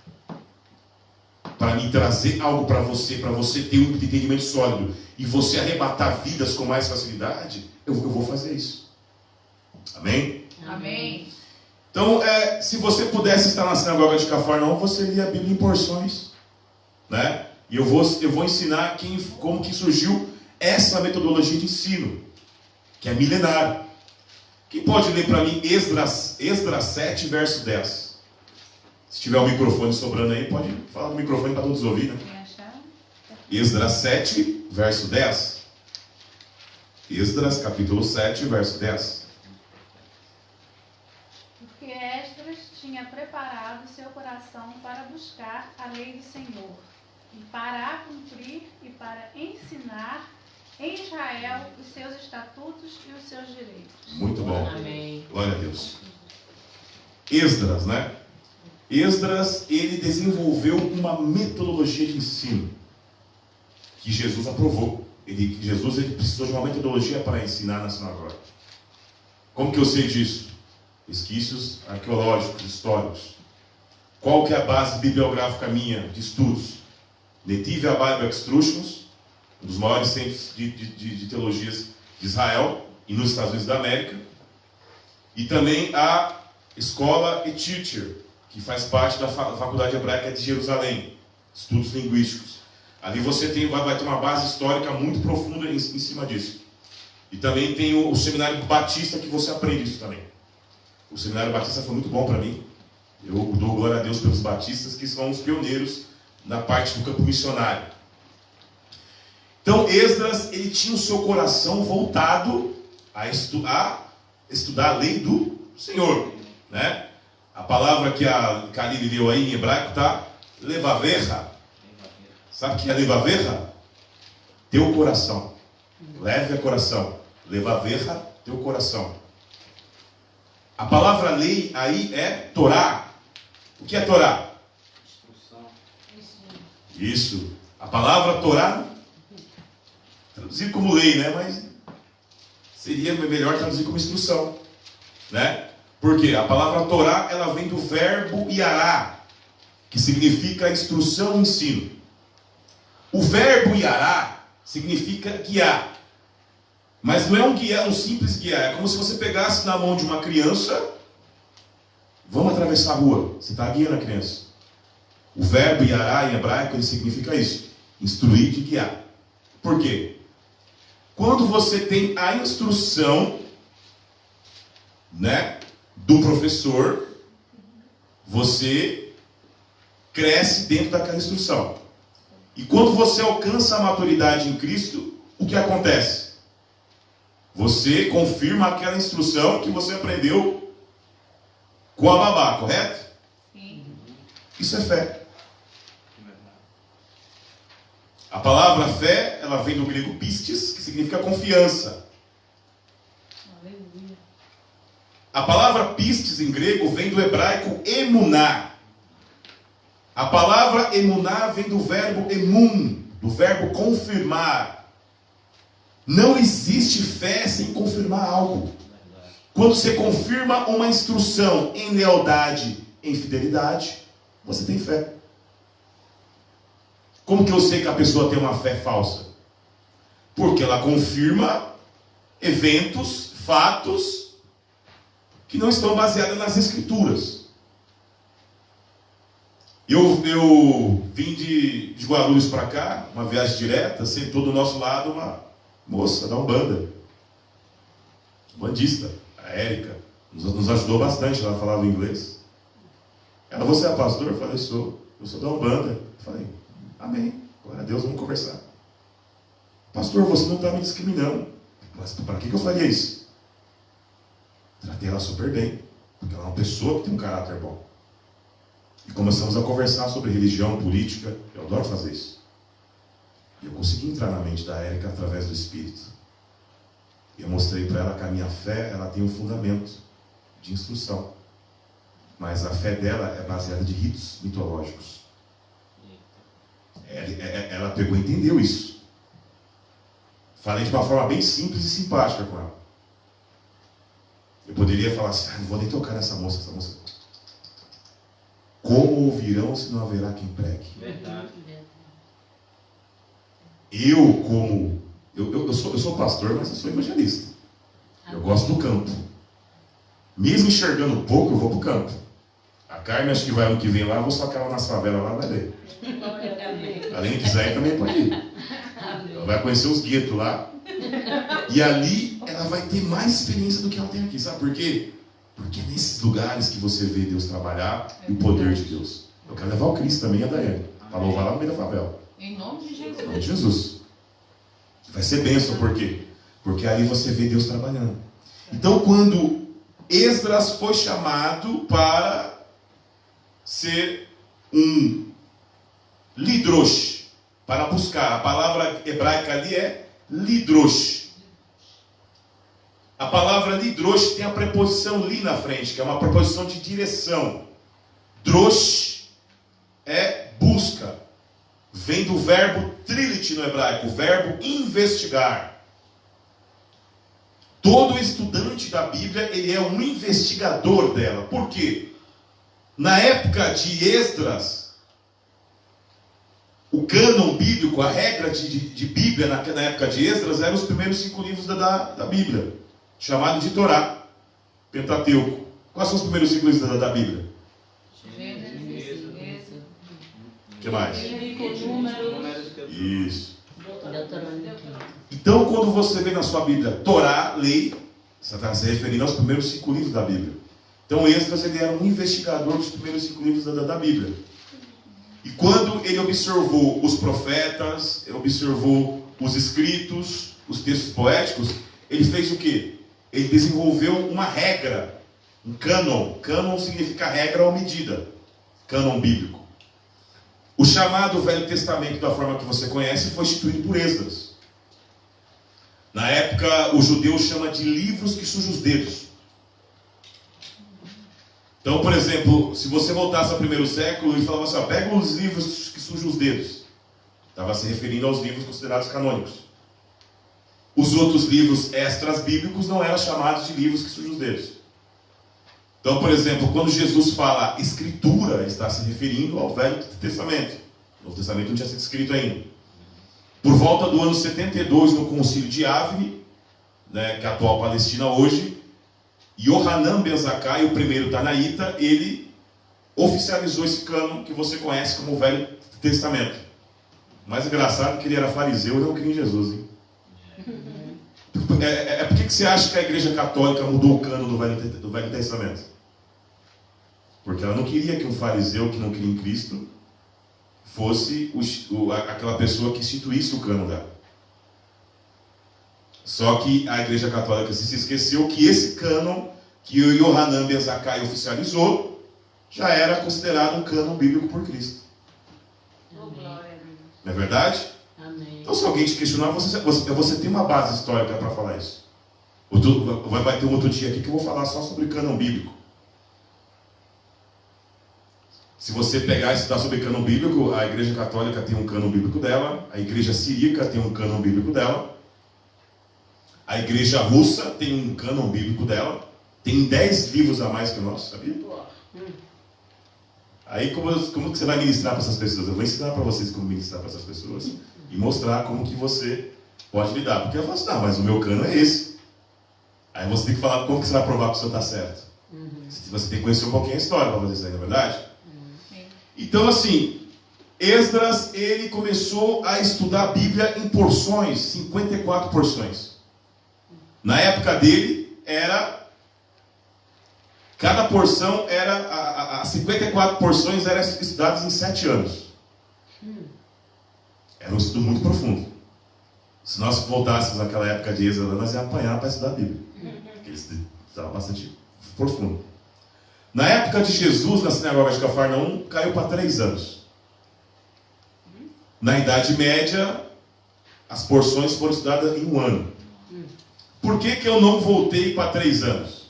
para me trazer algo para você ter um entendimento sólido e você arrebatar vidas com mais facilidade, eu vou fazer isso. Amém? Amém. Então, se você pudesse estar na sinagoga de Cafarnaum, você lia a Bíblia em porções, né? E eu vou ensinar como que surgiu essa metodologia de ensino. que é milenar. Quem pode ler para mim Esdras 7, verso 10? Se tiver um microfone sobrando aí, pode falar no microfone para todos ouvirem, né? Quem achar? Esdras 7, verso 10. Esdras, capítulo 7, verso 10. Porque Esdras tinha preparado seu coração para buscar a lei do Senhor, e para a cumprir e para ensinar em Israel os seus estatutos e os seus direitos. Muito bom. Amém. Glória a Deus. Esdras, né? Esdras, ele desenvolveu uma metodologia de ensino que Jesus aprovou. Jesus precisou de uma metodologia para ensinar na sinagoga. Como que eu sei disso? Resquícios arqueológicos, históricos. Qual que é a base bibliográfica minha de estudos? Native Bible Exstructions, um dos maiores centros de teologias de Israel e nos Estados Unidos da América. E também a Escola Teacher, que faz parte da Faculdade Hebraica de Jerusalém, estudos linguísticos. Ali você vai ter uma base histórica muito profunda em cima disso. E também tem o Seminário Batista, que você aprende isso também. O Seminário Batista foi muito bom para mim. Eu dou glória a Deus pelos batistas, que são os pioneiros na parte do campo missionário. Então Esdras, ele tinha o seu coração voltado a estudar a lei do Senhor, né? A palavra que a Kalili leu aí em hebraico tá levaverra. Sabe o que é levaverra? Teu coração. Leve a coração. Levaverra, teu coração. A palavra lei aí é Torá. O que é Torá? Isso. A palavra Torá, traduzir como lei, né? Mas seria melhor traduzir como instrução, né? Porque a palavra Torá, ela vem do verbo yará, que significa instrução e ensino. O verbo yará significa guiar. Mas não é um guiar, um simples guiar. É como se você pegasse na mão de uma criança. Vamos atravessar a rua. Você está guiando a criança. O verbo yará em hebraico, ele significa isso. Instruir e guiar. Por quê? Quando você tem a instrução, né, do professor, você cresce dentro daquela instrução. E quando você alcança a maturidade em Cristo, o que acontece? Você confirma aquela instrução que você aprendeu com a babá, correto? Sim. Isso é fé. A palavra fé, ela vem do grego pistis, que significa confiança. Aleluia. A palavra pistis em grego vem do hebraico emuná. A palavra emuná vem do verbo emun, do verbo confirmar. Não existe fé sem confirmar algo. Quando você confirma uma instrução em lealdade, em fidelidade, você tem fé. Como que eu sei que a pessoa tem uma fé falsa? Porque ela confirma eventos, fatos, que não estão baseados nas Escrituras. Eu vim de Guarulhos para cá, uma viagem direta, sentou do nosso lado uma moça da Umbanda, bandista, a Érica, nos ajudou bastante, ela falava inglês. Ela, você é pastor? Eu falei, sou. Eu sou da Umbanda. Eu falei, amém, glória a Deus, vamos conversar. Pastor, você não está me discriminando. Mas para que eu faria isso? Tratei ela super bem, porque ela é uma pessoa que tem um caráter bom. E começamos a conversar sobre religião, política. Eu adoro fazer isso. E eu consegui entrar na mente da Érica através do Espírito. E eu mostrei para ela que a minha fé, ela tem um fundamento de instrução. Mas a fé dela é baseada de ritos mitológicos. Ela pegou e entendeu isso. Falei de uma forma bem simples e simpática com ela. Eu poderia falar assim, não vou nem tocar nessa moça, essa moça. Como ouvirão se não haverá quem pregue? Verdade. Eu sou pastor, mas eu sou evangelista. Eu gosto do campo. Mesmo enxergando pouco, eu vou pro campo. A Carmen, acho que vai ano que vem lá, eu vou socar ela nas favelas lá, vai ler. Além de quiser, também pode ir. Ela vai conhecer os guetos lá. E ali ela vai ter mais experiência do que ela tem aqui. Sabe por quê? Porque é nesses lugares que você vê Deus trabalhar e o poder de Deus. Eu quero levar o Cristo também e a Daiane para louvar lá no meio da favela. Em nome de Em nome de Jesus. Jesus. Vai ser bênção, por quê? Porque ali você vê Deus trabalhando. Então, quando Esdras foi chamado para ser um lidrosh, para buscar, a palavra hebraica ali é lidrosh. A palavra lidrosh tem a preposição li na frente, que é uma preposição de direção. Drosh é busca. Vem do verbo trilit no hebraico, o verbo investigar. Todo estudante da Bíblia, ele é um investigador dela. Por quê? Na época de Esdras, o cânon bíblico, a regra de Bíblia na época de Esdras, eram os primeiros 5 livros da Bíblia, chamado de Torá, Pentateuco. Quais são os primeiros 5 livros da Bíblia? O que mais? Isso. Então, quando você vê na sua Bíblia Torá, lei, você está se referindo aos primeiros 5 livros da Bíblia. Então, Esdras, ele era um investigador dos primeiros 5 livros da Bíblia. E quando ele observou os profetas, observou os escritos, os textos poéticos, ele fez o quê? Ele desenvolveu uma regra, um cânon. Cânon significa regra ou medida. Cânon bíblico. O chamado Velho Testamento, da forma que você conhece, foi instituído por Esdras. Na época, o judeu chama de livros que sujam os dedos. Então, por exemplo, se você voltasse ao primeiro século e falava assim, ó, pega os livros que sujam os dedos. Estava se referindo aos livros considerados canônicos. Os outros livros extras bíblicos não eram chamados de livros que sujam os dedos. Então, por exemplo, quando Jesus fala escritura, está se referindo ao Velho Testamento. O Novo Testamento não tinha sido escrito ainda. Por volta do ano 72, no concílio de Avni, né, que é a atual Palestina hoje, Yohanan ben Zakkai, o primeiro Tanaíta, ele oficializou esse cânon que você conhece como o Velho Testamento. O mais engraçado é que ele era fariseu e não cria em Jesus, hein? Por que você acha que a Igreja Católica mudou o cânon do Velho Testamento? Porque ela não queria que um fariseu que não cria em Cristo fosse aquela pessoa que instituísse o cânon dela. Só que a Igreja Católica se esqueceu que esse cânon que o Yohanan ben Zakkai oficializou já era considerado um cânon bíblico por Cristo. Não é verdade? Amém. Então, se alguém te questionar, você tem uma base histórica para falar isso. Vai ter um outro dia aqui que eu vou falar só sobre cânon bíblico. Se você pegar e estudar sobre cânon bíblico, a Igreja Católica tem um cânon bíblico dela, a Igreja Síriaca tem um cânon bíblico dela, a Igreja Russa tem um cânon bíblico dela, tem 10 livros a mais que o nosso, sabia? Aí como que você vai ministrar para essas pessoas? Eu vou ensinar para vocês como ministrar para essas pessoas e mostrar como que você pode lidar. Porque eu falo assim, não, mas o meu cânon é esse. Aí você tem que falar como que você vai provar que o seu está certo. Você tem que conhecer um pouquinho a história para fazer isso aí, não é verdade? Então, assim, Esdras, ele começou a estudar a Bíblia em porções, 54 porções. Na época dele, cada porção as 54 porções eram estudadas em 7 anos. Era um estudo muito profundo. Se nós voltássemos naquela época de Esdras, nós íamos apanhar para estudar a Bíblia. Porque eles estudavam bastante profundo. Na época de Jesus, na sinagoga de Cafarnaum, caiu para 3 anos. Na Idade Média, as porções foram estudadas em 1 ano. Por que eu não voltei para 3 anos?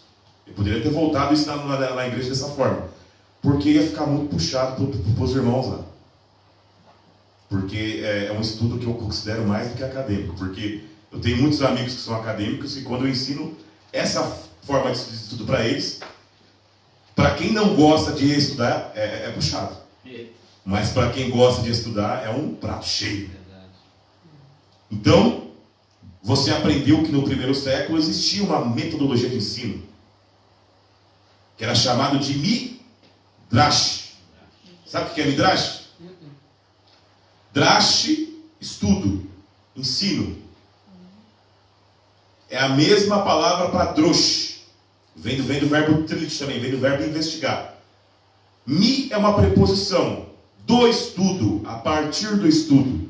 Eu poderia ter voltado e ensinado na igreja dessa forma. Porque ia ficar muito puxado para os irmãos lá. Porque é um estudo que eu considero mais do que acadêmico. Porque eu tenho muitos amigos que são acadêmicos e quando eu ensino essa forma de estudo para eles, para quem não gosta de estudar, é puxado. Mas para quem gosta de estudar, é um prato cheio. Então, você aprendeu que no primeiro século existia uma metodologia de ensino, que era chamado de Midrash. Sabe o que é Midrash? Drash, estudo, ensino. é a mesma palavra para drosh. Vem do verbo trit também, vem do verbo investigar. Mi é uma preposição do estudo, a partir do estudo.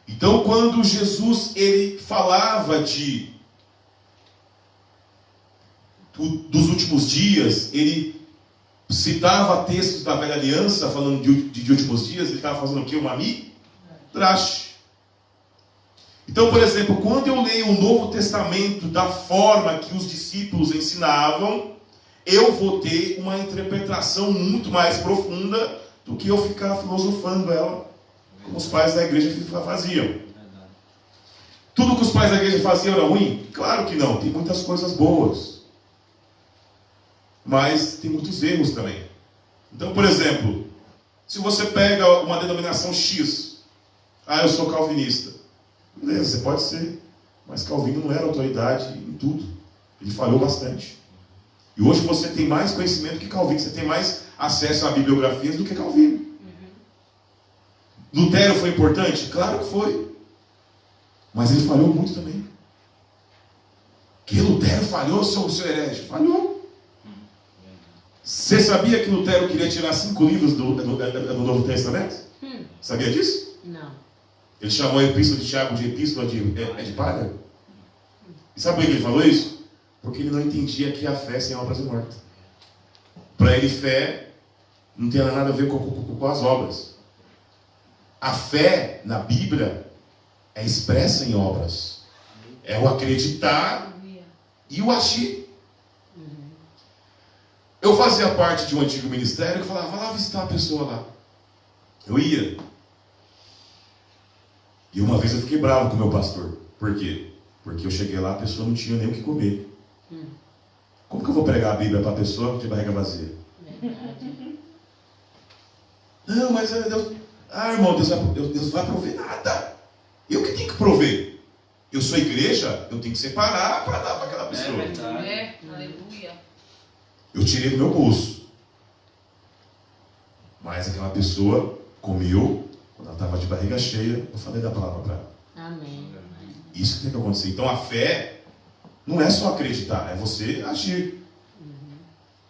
Então, quando Jesus ele falava dos últimos dias, ele citava textos da velha aliança, falando de últimos dias, ele estava fazendo o quê? Uma midrash. Então, por exemplo, quando eu leio o Novo Testamento da forma que os discípulos ensinavam, eu vou ter uma interpretação muito mais profunda do que eu ficar filosofando ela, como os pais da igreja faziam. Tudo que os pais da igreja faziam era ruim? Claro que não, tem muitas coisas boas. Mas tem muitos erros também. Então, por exemplo, se você pega uma denominação X, eu sou calvinista. Beleza, você pode ser. Mas Calvino não era autoridade em tudo. Ele falhou bastante. E hoje você tem mais conhecimento que Calvino. Você tem mais acesso a bibliografias do que Calvino. Lutero foi importante? Claro que foi. Mas ele falhou muito também. Que Lutero falhou, seu herege? Falhou. Você sabia que Lutero queria tirar 5 livros do Novo Testamento? Sabia disso? Não. Ele chamou a Epístola de Tiago de Epístola de palha. E sabe por que ele falou isso? Porque ele não entendia que a fé sem obras é morta. Para ele, fé não tem nada a ver com as obras. A fé na Bíblia é expressa em obras. É o acreditar e o agir. Eu fazia parte de um antigo ministério que falava, vai lá visitar a pessoa lá. Eu ia. E uma vez eu fiquei bravo com o meu pastor. Por quê? Porque eu cheguei lá, a pessoa não tinha nem o que comer. Como que eu vou pregar a Bíblia para a pessoa de barriga vazia? Não, mas Deus... irmão, Deus vai prover nada. Eu que tenho que prover. Eu sou igreja, eu tenho que separar para dar para aquela pessoa. Aleluia. Eu tirei do meu bolso. Mas aquela pessoa comeu, quando ela estava de barriga cheia, eu falei da palavra para ela. Amém. Isso que tem que acontecer. Então a fé não é só acreditar, é você agir.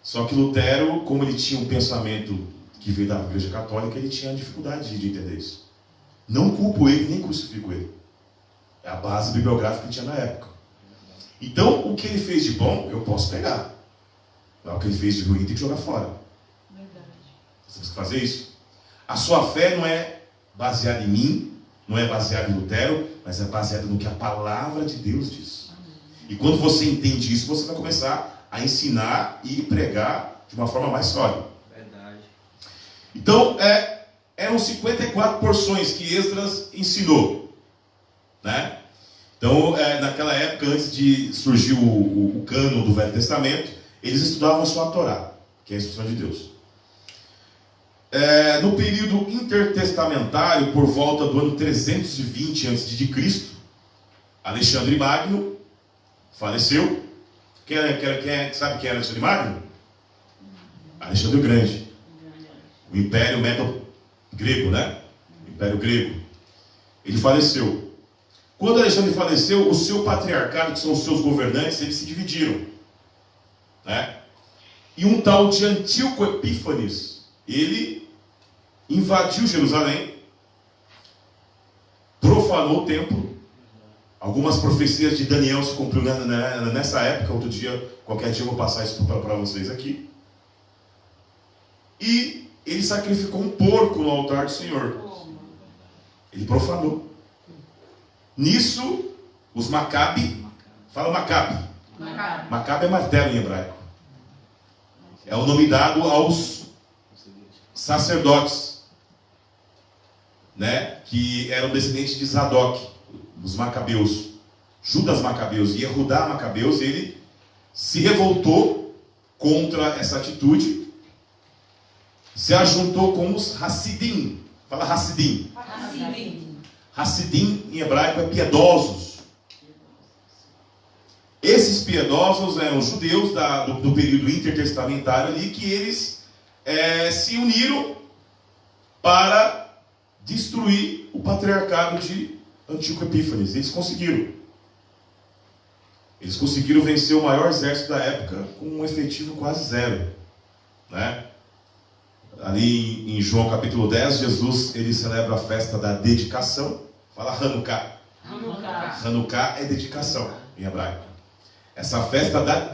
Só que Lutero, como ele tinha um pensamento que veio da igreja católica, ele tinha dificuldade de entender isso. Não culpo ele, nem crucifico ele. É a base bibliográfica que tinha na época. Então, o que ele fez de bom, eu posso pegar. O que ele fez de ruim, tem que jogar fora. Verdade. Você precisa fazer isso. A sua fé não é baseada em mim, não é baseada em Lutero, mas é baseada no que a palavra de Deus diz. E quando você entende isso, você vai começar a ensinar e pregar de uma forma mais sólida. Verdade. Então, eram 54 porções que Esdras ensinou. Né? Então, naquela época, antes de surgir o cânon do Velho Testamento, eles estudavam só a Torá, que é a instrução de Deus. No período intertestamentário, por volta do ano 320 a.C., Alexandre Magno faleceu. Quem sabe quem era Alexandre Magno? Alexandre o Grande. O Império Medo-Grego, né? O Império Grego. Ele faleceu. Quando Alexandre faleceu, o seu patriarcado, que são os seus governantes, eles se dividiram. Né? E um tal de Antíoco Epífanes, ele invadiu Jerusalém, profanou o templo. Algumas profecias de Daniel se cumpriram nessa época. Outro dia, qualquer dia eu vou passar isso para vocês aqui. E ele sacrificou um porco no altar do Senhor. Ele profanou. Nisso, os Macabe, fala Macabe. Macabe é martelo em hebraico. É o nome dado aos sacerdotes, né, que eram descendentes de Zadok, os Macabeus. Judas Macabeus e Yehudá Macabeus, ele se revoltou contra essa atitude, se ajuntou com os Hassidim. Fala Hassidim. Hassidim em hebraico é piedosos. Esses piedosos eram judeus do período intertestamentário ali, que eles se uniram para destruir o patriarcado de Antíoco Epífanes. Eles conseguiram. Eles conseguiram vencer o maior exército da época com um efetivo quase zero, né? Ali em João capítulo 10, Jesus ele celebra a festa da dedicação. Fala Hanukkah. Hanukkah é dedicação em hebraico. Essa festa da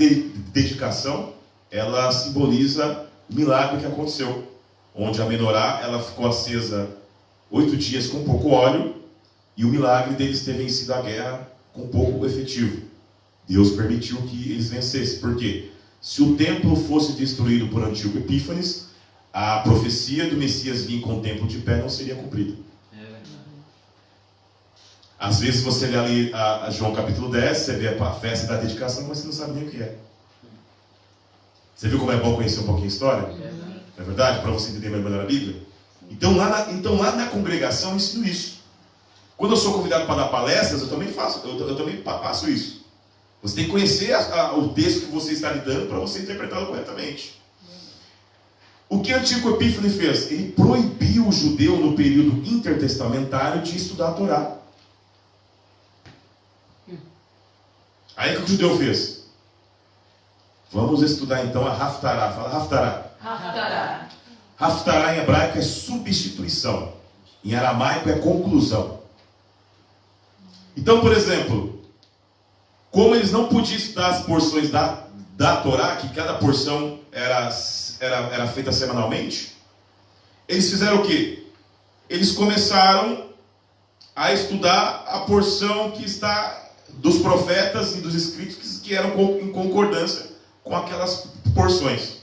dedicação, ela simboliza o milagre que aconteceu, onde a menorá ela ficou acesa 8 dias com pouco óleo, e o milagre deles ter vencido a guerra com pouco efetivo. Deus permitiu que eles vencessem. Por quê? Se o templo fosse destruído por Antíoco Epífanes, a profecia do Messias vir com o templo de pé não seria cumprida. Às vezes você lê ali a João capítulo 10, você vê a festa da dedicação, mas você não sabe nem o que é. Você viu como é bom conhecer um pouquinho a história? Não é verdade? Para você entender melhor a Bíblia. Então lá na congregação eu ensino isso. Quando eu sou convidado para dar palestras, eu também faço isso. Você tem que conhecer o texto que você está lidando para você interpretá-lo corretamente. O que Antíoco Epífanes fez? Ele proibiu o judeu no período intertestamentário de estudar a Torá. Aí o que o judeu fez? Vamos estudar então a Haftará. Fala Haftará. Haftará. Haftará em hebraico é substituição. Em aramaico é conclusão. Então, por exemplo, como eles não podiam estudar as porções da Torá, que cada porção era feita semanalmente, eles fizeram o quê? Eles começaram a estudar a porção que está dos profetas e dos escritos que eram em concordância com aquelas porções.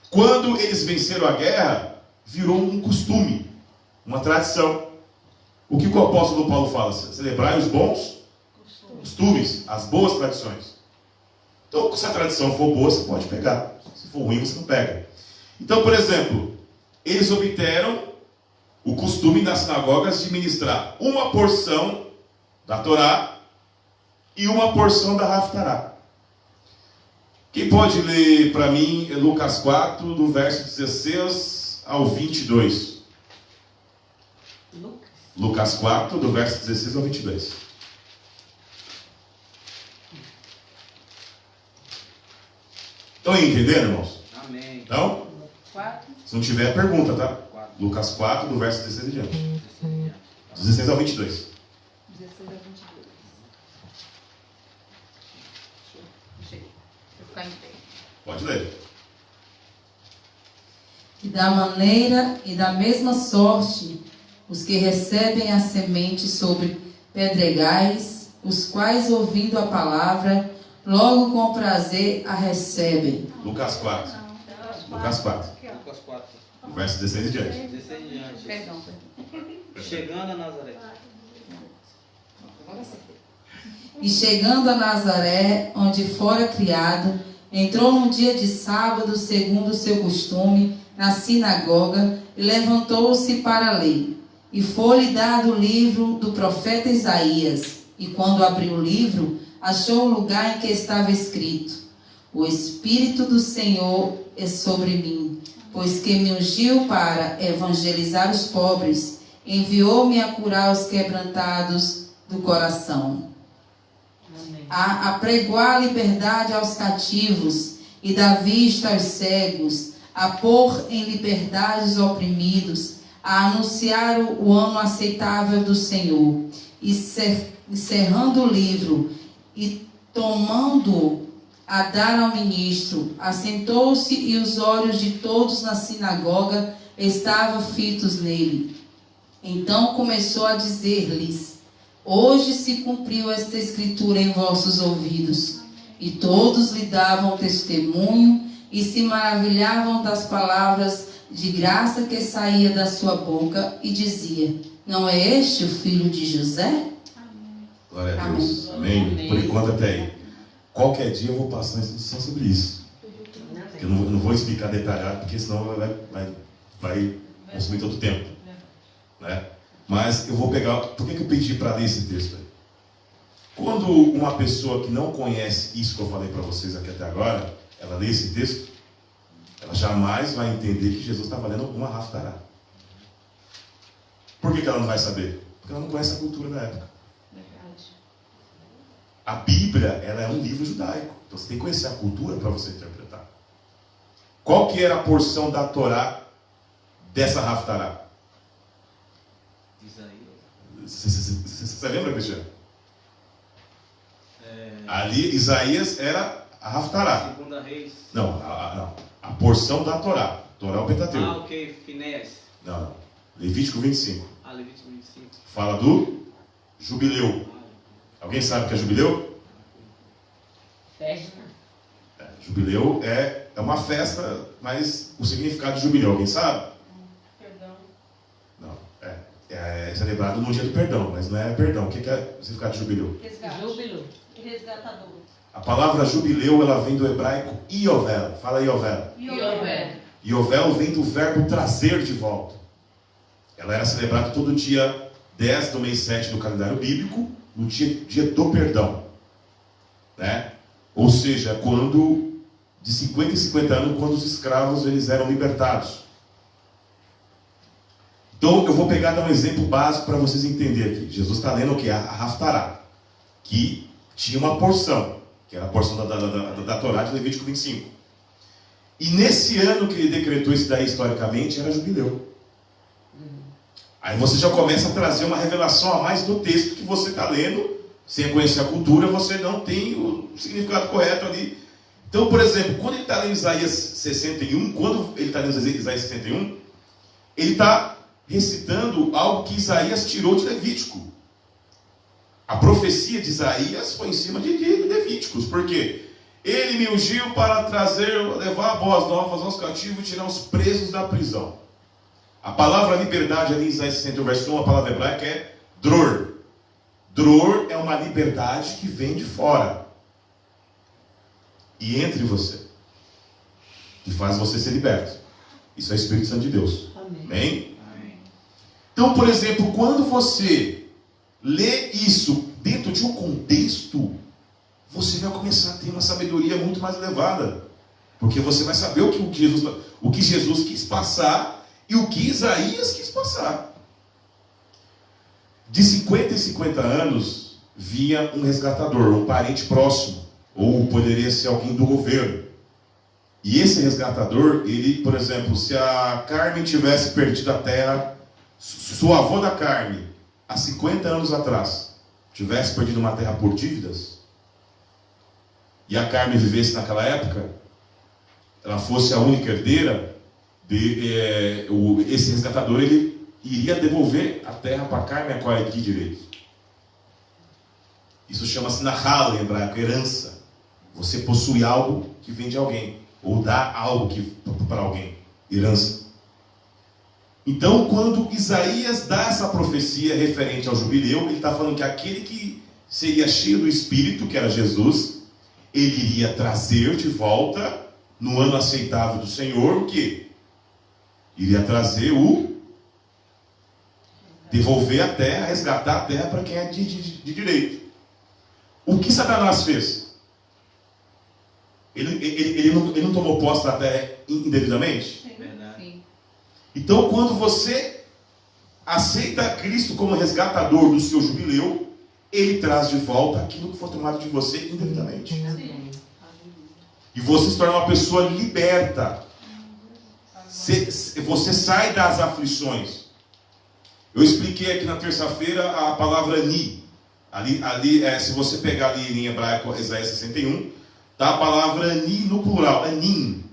Quando eles venceram a guerra, virou um costume, uma tradição. O que o apóstolo Paulo fala? Celebrai os bons costumes, as boas tradições. Então, se a tradição for boa, você pode pegar. Se for ruim, você não pega. Então, por exemplo, eles obteram o costume nas sinagogas de ministrar uma porção da Torá e uma porção da Haftará. Quem pode ler para mim Lucas 4, do verso 16 ao 22? Lucas 4, do verso 16 ao 22. Estão entendendo, irmãos? Amém. Então, 4. se não tiver, pergunta, tá? 4. Lucas 4, do verso 16 em diante. 16 ao 22. 16 a 22. Deixa eu ficar em pé. Pode ler. E da maneira e da mesma sorte, os que recebem a semente sobre pedregais, os quais, ouvindo a palavra, logo com prazer a recebem. Lucas 4. Lucas 4. Lucas 4, Do verso 16 em diante. 16 em diante. Perdão. Chegando a Nazaré. E chegando a Nazaré, onde fora criado, entrou num dia de sábado, segundo o seu costume, na sinagoga, e levantou-se para ler. E foi-lhe dado o livro do profeta Isaías. E quando abriu o livro, achou o lugar em que estava escrito: O Espírito do Senhor é sobre mim, pois que me ungiu para evangelizar os pobres, enviou-me a curar os quebrantados do coração, a apregoar liberdade aos cativos e dar vista aos cegos, a pôr em liberdade os oprimidos, a anunciar o ano aceitável do Senhor. E encerrando o livro e tomando a dar ao ministro, assentou-se, e os olhos de todos na sinagoga estavam fitos nele. Então começou a dizer-lhes: Hoje se cumpriu esta escritura em vossos ouvidos. E todos lhe davam testemunho e se maravilhavam das palavras de graça que saía da sua boca, e dizia: Não é este o filho de José? Glória a Deus. Amém. Por enquanto até aí. Qualquer dia eu vou passar uma instrução sobre isso. Eu não vou explicar detalhado, porque senão vai consumir todo o tempo. Né? Mas eu vou pegar... Por que eu pedi para ler esse texto aí? Quando uma pessoa que não conhece isso que eu falei para vocês aqui até agora, ela lê esse texto, ela jamais vai entender que Jesus estava lendo uma Haftará. Por que ela não vai saber? Porque ela não conhece a cultura da época. A Bíblia, ela é um livro judaico. Então você tem que conhecer a cultura para você interpretar. Qual que era a porção da Torá dessa Haftará? Isaías. Você lembra, Cristiano? Ali, Isaías era a Haftará. Segunda Reis. Não, a porção da Torá. Torá é o Pentateuco. Ok. Finéias. Não. Levítico 25. Levítico 25. Fala do jubileu. Alguém sabe o que é jubileu? Festa. Jubileu é uma festa, mas o significado de jubileu, alguém sabe? Perdão. Não. É celebrado no dia do perdão, mas não é perdão. O que é o significado de jubileu? Resgate. Júbilo. Resgatador. A palavra jubileu, ela vem do hebraico Iovel. Fala Iovel. Yovel. Iovel vem do verbo trazer de volta. Ela era celebrada todo dia 10 do mês 7 do calendário bíblico, no dia do perdão. Né? Ou seja, quando de 50 em 50 anos, quando os escravos eles eram libertados. Então eu vou pegar dar um exemplo básico para vocês entenderem aqui. Jesus está lendo o que? A Haftará, que tinha uma porção, que era a porção da Torá de Levítico 25. E nesse ano que ele decretou isso daí historicamente, era jubileu. Aí você já começa a trazer uma revelação a mais do texto que você está lendo, sem conhecer a cultura, você não tem o significado correto ali. Então, por exemplo, quando ele está lendo Isaías 61, ele está recitando algo que Isaías tirou de Levítico. A profecia de Isaías foi em cima de Levíticos. Por quê? Ele me ungiu para levar boas novas aos cativos e tirar os presos da prisão. A palavra liberdade ali em Isaías 61, verso 1, a palavra hebraica é dror. Dror é uma liberdade que vem de fora e entre você, que faz você ser liberto. Isso é o Espírito Santo de Deus. Amém? Então, por exemplo, quando você lê isso dentro de um contexto, você vai começar a ter uma sabedoria muito mais elevada, porque você vai saber o que Jesus quis passar e o que Isaías quis passar. De 50 em 50 anos, vinha um resgatador, um parente próximo, ou poderia ser alguém do governo. E esse resgatador, ele, por exemplo, se a Carmen tivesse perdido a terra, se o avô da Carmen, há 50 anos atrás, tivesse perdido uma terra por dívidas, e a Carmen vivesse naquela época, ela fosse a única herdeira, esse resgatador, ele iria devolver a terra para a Carmen, a qual é de direito. Isso chama-se nahal em hebraico, herança. Você possui algo que vem de alguém, ou dá algo para alguém, herança. Então, quando Isaías dá essa profecia referente ao jubileu, ele está falando que aquele que seria cheio do Espírito, que era Jesus, ele iria trazer de volta, no ano aceitável do Senhor, o quê? Iria trazer devolver a terra, resgatar a terra para quem é de direito. O que Satanás fez? Ele não tomou posse da terra indevidamente? Verdade. Então, quando você aceita Cristo como resgatador do seu jubileu, ele traz de volta aquilo que foi tomado de você indevidamente. Sim. E você se torna uma pessoa liberta. Você sai das aflições. Eu expliquei aqui na terça-feira a palavra ni. Ali se você pegar ali em hebraico, Isaías 61, tá a palavra ni no plural, anim.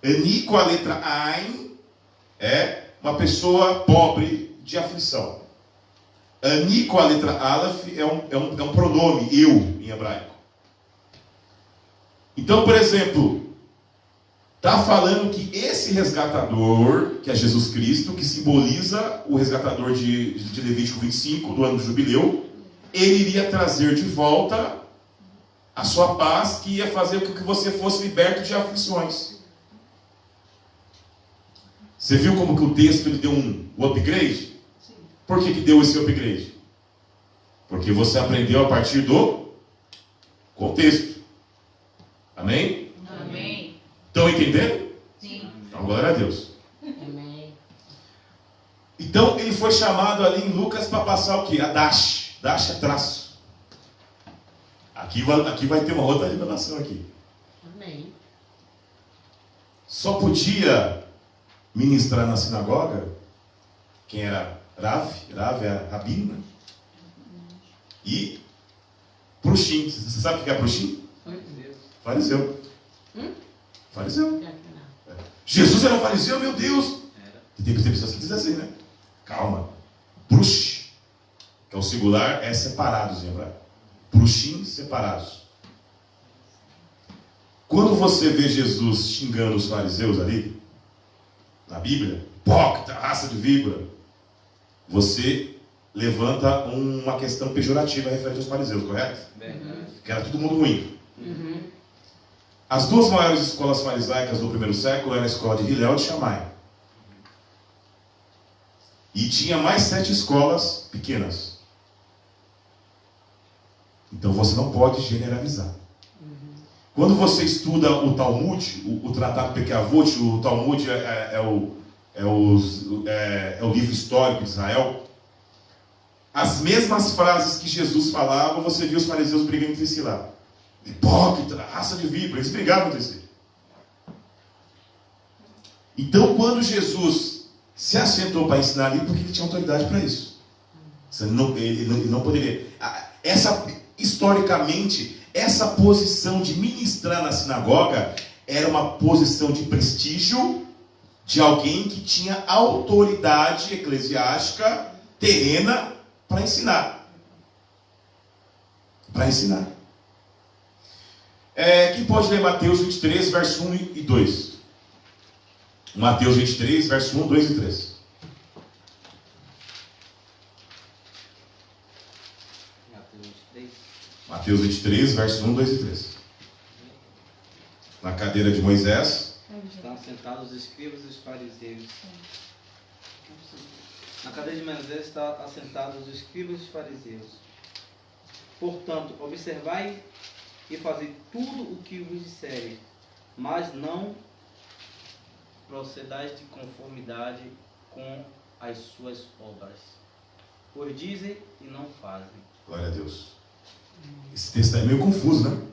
Ani com a letra Ain é uma pessoa pobre de aflição. Ani com a letra Aleph é um pronome, eu, em hebraico. Então, por exemplo, está falando que esse resgatador, que é Jesus Cristo, que simboliza o resgatador de Levítico 25, do ano do jubileu, ele iria trazer de volta a sua paz, que ia fazer com que você fosse liberto de aflições. Você viu como que o texto ele deu um upgrade? Sim. Por que deu esse upgrade? Porque você aprendeu a partir do contexto. Amém? Amém. Estão entendendo? Sim. Então, glória a Deus. Amém. Então, ele foi chamado ali em Lucas para passar o quê? A dash. Dash é traço. Aqui vai ter uma outra revelação aqui. Amém. Só podia ministrar na sinagoga quem era Rav é rabino, né? E Prushim. Você sabe o que é Prushim? Fariseu. Fariseu. Jesus era fariseu, meu Deus. Tem pessoas que dizem assim, né? Calma. Prush, que é o singular, é separados em hebraico. Prushim, separados. Quando você vê Jesus xingando os fariseus ali, na Bíblia, hipócrita, raça de víbora, você levanta uma questão pejorativa referente aos fariseus, correto? Que era todo mundo ruim. As duas maiores escolas farisaicas do primeiro século eram a escola de Hillel e de Shammai. E tinha mais 7 escolas pequenas. Então você não pode generalizar. Quando você estuda o Talmud, o Tratado Pirkei Avot, o Talmud é o livro histórico de Israel, as mesmas frases que Jesus falava, você via os fariseus brigando entre si lá. Hipócrita, raça de víbora, eles brigavam entre si. Então, quando Jesus se assentou para ensinar ali, porque ele tinha autoridade para isso. Ele não poderia. Historicamente, essa posição de ministrar na sinagoga era uma posição de prestígio de alguém que tinha autoridade eclesiástica terrena para ensinar. Para ensinar. Quem pode ler Mateus 23, verso 1 e 2? Mateus 23, verso 1, 2 e 3. Mateus 23, verso 1, 2 e 3. Na cadeira de Moisés Estão sentados os escribas e os fariseus. Na cadeira de Moisés estão assentados os escribas e os fariseus. Portanto, observai e fazei tudo o que vos disserem, mas não procedais de conformidade com as suas obras. Pois dizem e não fazem. Glória a Deus. Esse texto é meio confuso, né?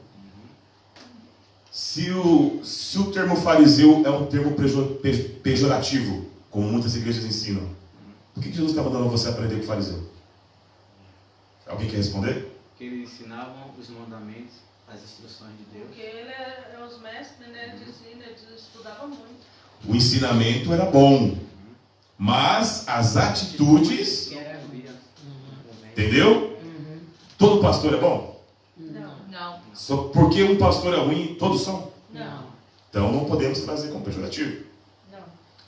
Se o termo fariseu é um termo pejorativo, como muitas igrejas ensinam, por que Jesus está mandando você aprender com fariseu? Alguém quer responder? Que eles ensinavam os mandamentos, as instruções de Deus. Porque ele é os mestres, né? Eles estudavam muito. O ensinamento era bom, mas as atitudes, entendeu? Todo pastor é bom? Não. Só porque um pastor é ruim, todos são? Não. Então não podemos trazer como pejorativo. Não.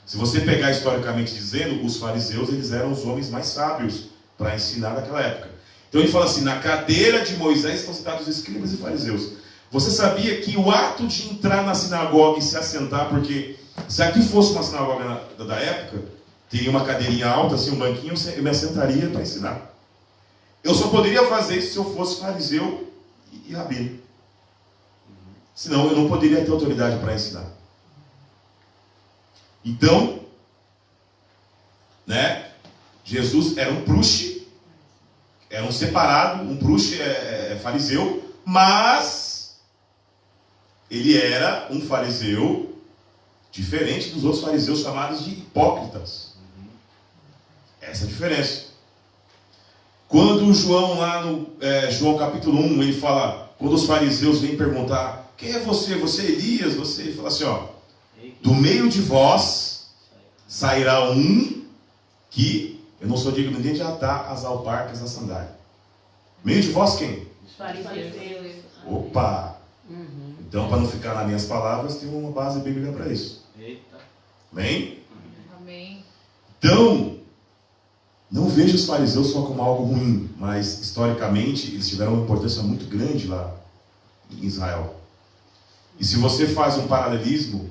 Se você pegar historicamente dizendo, os fariseus eles eram os homens mais sábios para ensinar naquela época. Então ele fala assim, na cadeira de Moisés estão sentados os escribas e fariseus. Você sabia que o ato de entrar na sinagoga e se assentar, porque se aqui fosse uma sinagoga da época, teria uma cadeirinha alta, assim, um banquinho, eu me assentaria para ensinar. Eu só poderia fazer isso se eu fosse fariseu e rabino. Senão eu não poderia ter autoridade para ensinar. Então, né, Jesus era um prush, era um separado, um prush é fariseu, mas ele era um fariseu diferente dos outros fariseus chamados de hipócritas. Essa é a diferença. Quando João, lá no João capítulo 1, ele fala, quando os fariseus vêm perguntar, quem é você? Você é Elias? Ele fala assim, ó, do meio de vós sairá um que, eu não sou digno nem de atar as alparcas da sandália. Meio de vós quem? Os fariseus. Opa! Então, para não ficar nas minhas palavras, tem uma base bíblica para isso. Eita. Amém? Amém. Então, não veja os fariseus só como algo ruim, mas historicamente eles tiveram uma importância muito grande lá em Israel. E se você faz um paralelismo,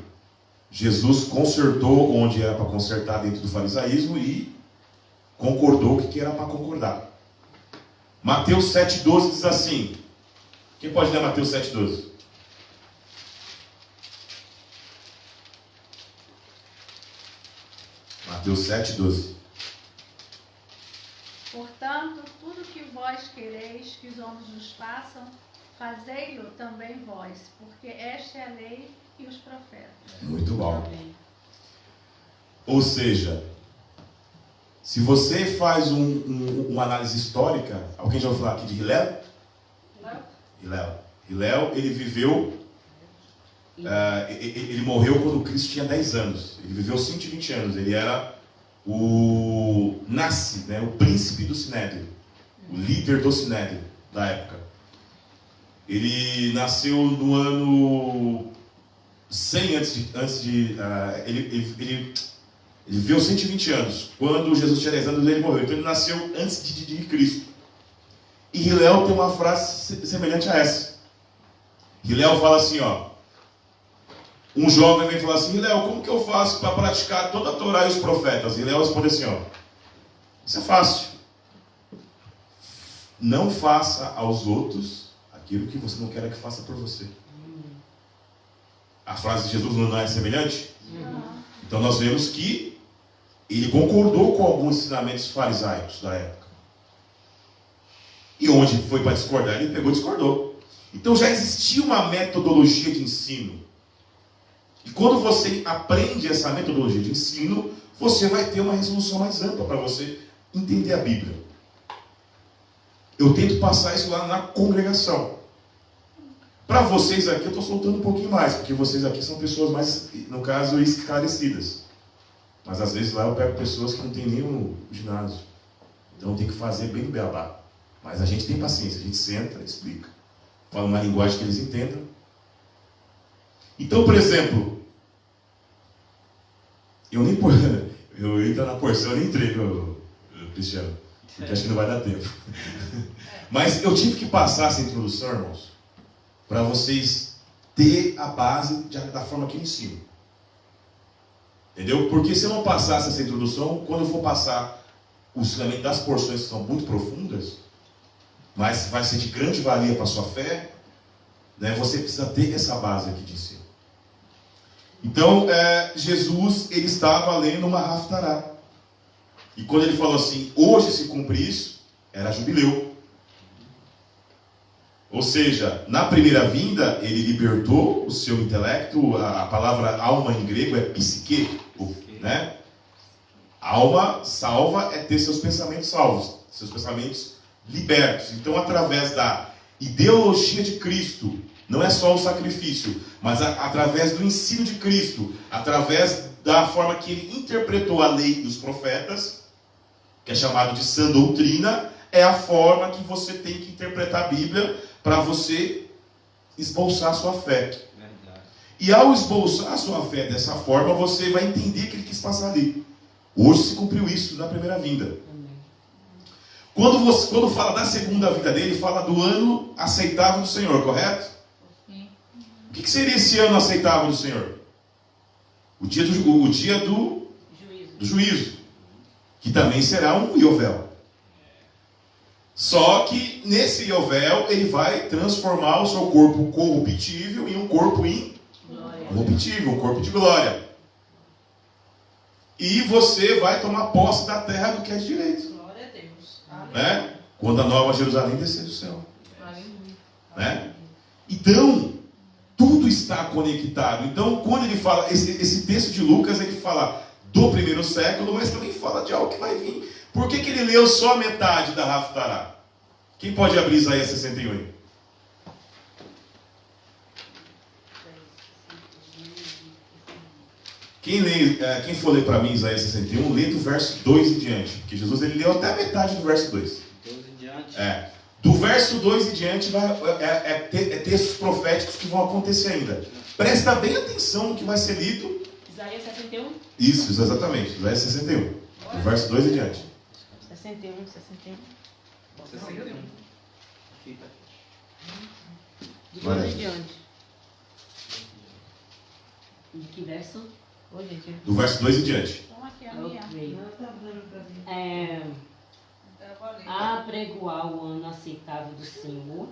Jesus consertou onde era para consertar dentro do farisaísmo e concordou o que era para concordar. Mateus 7,12 diz assim, quem pode ler Mateus 7,12? Mateus 7,12. Portanto, tudo que vós quereis que os homens vos façam, fazei-lo também vós, porque esta é a lei e os profetas. Muito bom. Ou seja, se você faz uma análise histórica, alguém já ouviu falar aqui de Hilel? Hilel, ele viveu, ele morreu quando Cristo tinha 10 anos. Ele viveu 120 anos. Ele era o Nassi, né, o príncipe do Sinédrio, o líder do Sinédrio da época. Ele nasceu no ano 100 ele viveu 120 anos. Quando Jesus tinha 10 anos, ele morreu. Então ele nasceu antes de Cristo. E Hilel tem uma frase semelhante a essa. Hilel fala assim, ó. Um jovem vem falar assim: Hilel, como que eu faço para praticar toda a Torá e os profetas? Hilel responde assim, ó. Isso é fácil. Não faça aos outros aquilo que você não quer que faça por você. A frase de Jesus não é semelhante? Então nós vemos que ele concordou com alguns ensinamentos farisaicos da época. E onde foi para discordar, ele pegou e discordou. Então já existia uma metodologia de ensino. E quando você aprende essa metodologia de ensino, você vai ter uma resolução mais ampla para você entender a Bíblia. Eu tento passar isso lá na congregação. Para vocês aqui, eu estou soltando um pouquinho mais, porque vocês aqui são pessoas mais, no caso, esclarecidas. Mas às vezes lá eu pego pessoas que não têm nem o ginásio. Então tem que fazer bem do beabá. Mas a gente tem paciência, a gente senta, explica. Fala uma linguagem que eles entendam. Então, por exemplo, eu entro na porção, eu nem entrei, Cristiano, porque acho que não vai dar tempo. Mas eu tive que passar essa introdução, irmãos, para vocês ter a base da forma que eu ensino. Entendeu? Porque se eu não passasse essa introdução, quando eu for passar o ensinamento das porções que são muito profundas, mas vai ser de grande valia para a sua fé, né, você precisa ter essa base aqui de ensino. Então, Jesus, ele estava lendo uma Haftará. E quando ele falou assim, hoje se cumpre isso, era jubileu. Ou seja, na primeira vinda, ele libertou o seu intelecto. A palavra alma em grego é psique, né? Alma salva é ter seus pensamentos salvos, seus pensamentos libertos. Então, através da ideologia de Cristo, não é só o sacrifício, mas através do ensino de Cristo, através da forma que ele interpretou a lei e os profetas, que é chamado de sã doutrina, é a forma que você tem que interpretar a Bíblia para você esboçar a sua fé. Verdade. E ao esboçar a sua fé dessa forma, você vai entender o que ele quis passar ali. Hoje se cumpriu isso na primeira vinda. Quando fala da segunda vinda dele, fala do ano aceitável do Senhor, correto? Sim. O que seria esse ano aceitável do Senhor? O dia do juízo, que também será um Yovel. Só que nesse Yovel ele vai transformar o seu corpo corruptível em um corpo incorruptível, um corpo de glória. E você vai tomar posse da terra do que é de direito. Glória a Deus. Né? Quando a nova Jerusalém descer do céu. Aleluia. Né? Então, tudo está conectado. Então, quando ele fala, esse texto de Lucas, ele fala do primeiro século, mas também fala de algo que vai vir. Por que ele leu só a metade da Haftará? Quem pode abrir Isaías 61? Quem for ler para mim Isaías 61, lê do verso 2 em diante. Porque Jesus ele leu até a metade do verso 2. 12 em diante. Do verso 2 em diante é textos proféticos que vão acontecer ainda. Presta bem atenção no que vai ser lido. Isaías 61? Isso, exatamente. Isaías 61. Do verso 2 em diante. 61. 61. Aqui, tá. De Vai. 12 em diante. De que verso? Ô, gente. Do verso 2 em diante. Então aqui a minha. Ok. Eu vou ler. A apregoar o ano aceitável do Senhor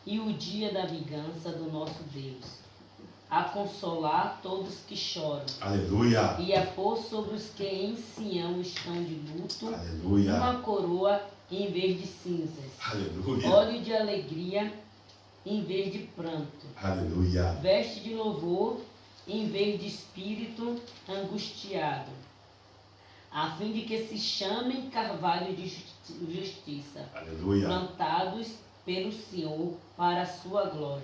e o dia da vingança do nosso Deus, a consolar todos que choram Aleluia. e a pôr sobre os que em Sião estão de luto Aleluia. uma coroa em vez de cinzas, Aleluia. óleo de alegria em vez de pranto, Aleluia. veste de louvor em vez de espírito angustiado, a fim de que se chamem carvalho de justiça, Aleluia. plantados pelo Senhor para a sua glória.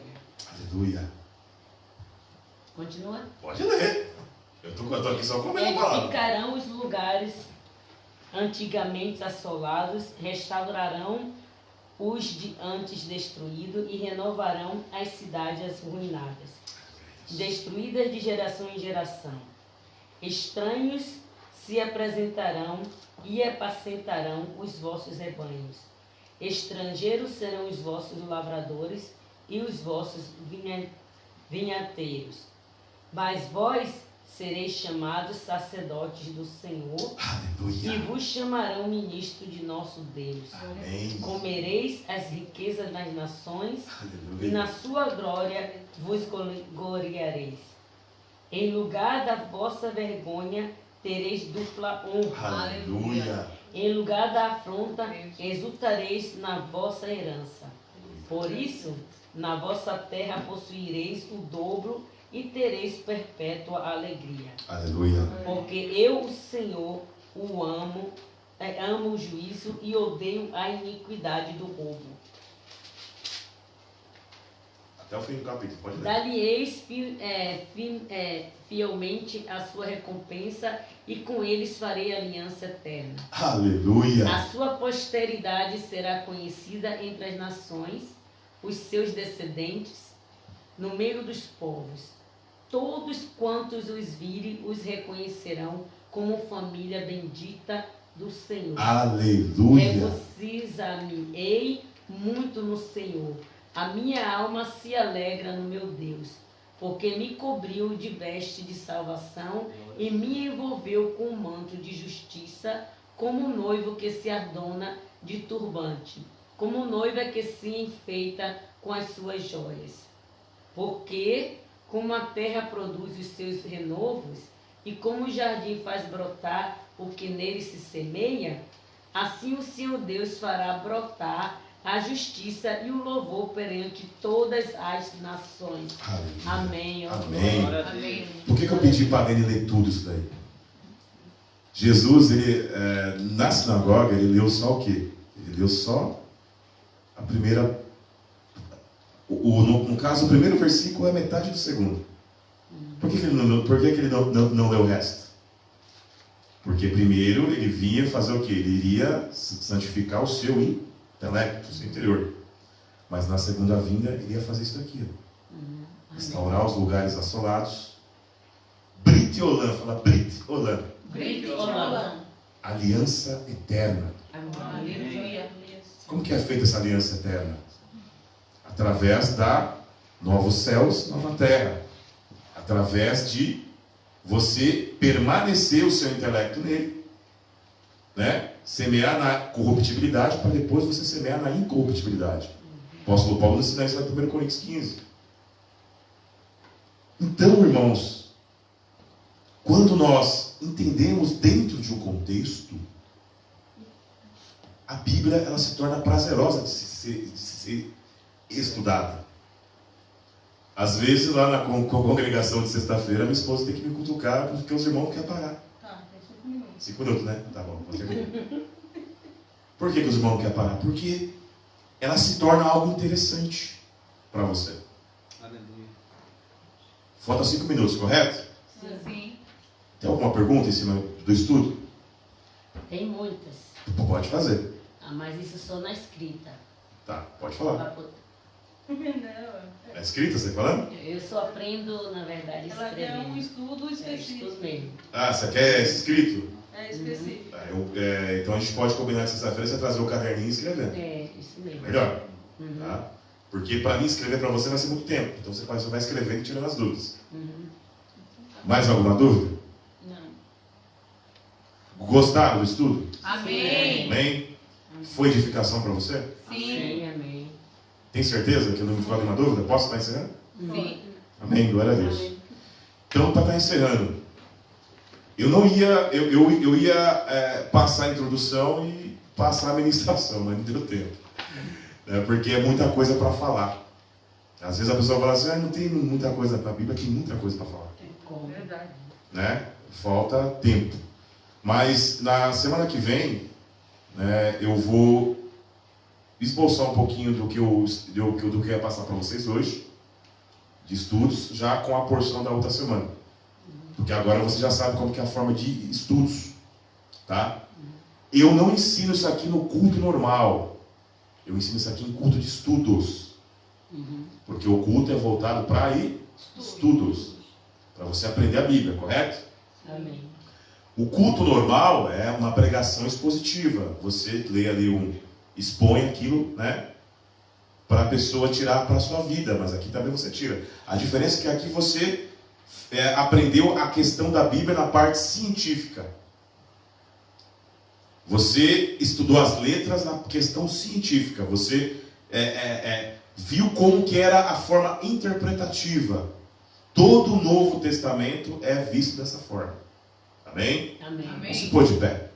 Aleluia. Continua. Pode ler. Eu tô aqui só comendo a palavra. Edificarão os lugares antigamente assolados, restaurarão os de antes destruídos e renovarão as cidades arruinadas, destruídas de geração em geração. Estranhos se apresentarão e apacentarão os vossos rebanhos. Estrangeiros serão os vossos lavradores e os vossos vinhateiros. Mas vós sereis chamados sacerdotes do Senhor e Aleluia. vos chamarão ministro de nosso Deus. Amém. Comereis as riquezas das nações e Aleluia. na sua glória vos gloriareis. Em lugar da vossa vergonha tereis dupla honra. Aleluia. Em lugar da afronta exultareis na vossa herança. Por isso, na vossa terra possuireis o dobro e tereis perpétua alegria. Aleluia. Porque eu, o Senhor, o amo o juízo e odeio a iniquidade do roubo. Até o fim do capítulo, pode ler. Dá-lhe-eis fielmente a sua recompensa e com eles farei aliança eterna. Aleluia. A sua posteridade será conhecida entre as nações, os seus descendentes, no meio dos povos. Todos quantos os virem os reconhecerão como família bendita do Senhor. Aleluia. Regozija-me-ei muito no Senhor. A minha alma se alegra no meu Deus, porque me cobriu de veste de salvação e me envolveu com um manto de justiça, como um noivo que se adorna de turbante, como noiva que se enfeita com as suas joias. Porque, como a terra produz os seus renovos, e como o jardim faz brotar o que nele se semeia, assim o Senhor Deus fará brotar a justiça e o louvor perante todas as nações. Aleluia. Amém. ó Amém. glória. Amém. Por que eu pedi para ele ler tudo isso daí? Jesus, ele, na sinagoga, ele leu só o quê? Ele leu só a primeira... no caso, o primeiro versículo é metade do segundo. Por que ele não leu o resto? Porque primeiro ele vinha fazer o quê? Ele iria santificar o seu intelecto, o seu interior. Mas na segunda vinda ele ia fazer isso daqui. Ó. Restaurar os lugares assolados. Brit Olam, fala Brit Olam. Grito, olá. Aliança eterna. Aleluia. Como que é feita essa aliança eterna? Através da novos céus, nova terra. Através de você permanecer o seu intelecto nele, né? Semear na corruptibilidade para depois você semear na incorruptibilidade. O apóstolo Paulo nos ensina isso lá em 1 Coríntios 15. Então, irmãos, quando nós entendemos dentro de um contexto, a Bíblia ela se torna prazerosa de ser estudada. Às vezes, lá na congregação de sexta-feira, minha esposa tem que me cutucar porque os irmãos não querem parar. Tá, tem 5 minutos. 5 minutos, né? Tá bom, vou terminar. Por que os irmãos não querem parar? Porque ela se torna algo interessante para você. Aleluia. Faltam 5 minutos, correto? Sim. Tem alguma pergunta em cima do estudo? Tem muitas, Pode fazer. mas isso só na escrita. Tá, pode falar. Não, É escrita, você falando? Eu só aprendo, na verdade, ela quer um escrevendo. estudo específico. Estudo mesmo. Ah, você quer escrito? É específico. Então a gente pode combinar de sexta-feira você trazer o caderninho e escrever. Isso mesmo. Melhor? Uhum. Tá? Porque para mim escrever para você vai ser muito tempo. Então você vai escrevendo e tirando as dúvidas. Uhum. Mais alguma dúvida? Não. Gostaram do estudo? Amém. Amém? Foi edificação para você? Sim. Amém. Tem certeza que não ficou alguma dúvida? Posso estar encerrando? Sim. Amém, glória a Deus. Então, para estar encerrando, eu não ia, eu ia passar a introdução e passar a ministração, mas não deu tempo. Porque é muita coisa para falar. Às vezes a pessoa fala assim, não tem muita coisa para a Bíblia, tem muita coisa para falar. Verdade. Né? Falta tempo. Mas na semana que vem, né, eu vou esboçar um pouquinho do que eu ia passar para vocês hoje, de estudos, já com a porção da outra semana. Porque agora você já sabe como que é a forma de estudos. Tá? Eu não ensino isso aqui no culto normal. Eu ensino isso aqui em culto de estudos. Porque o culto é voltado para estudos. Para você aprender a Bíblia, correto? Amém. O culto normal é uma pregação expositiva. Você lê ali expõe aquilo, né? Para a pessoa tirar para a sua vida. Mas aqui também você tira. A diferença é que aqui você aprendeu a questão da Bíblia na parte científica. Você estudou as letras na questão científica. Você viu como que era a forma interpretativa. Todo o Novo Testamento é visto dessa forma. Amém? Amém. Amém. Vamos se pôr de pé.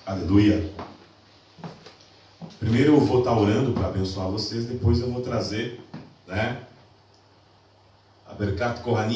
Aleluia. Primeiro eu vou estar orando para abençoar vocês. Depois eu vou trazer, né? A Berkat Kohanim.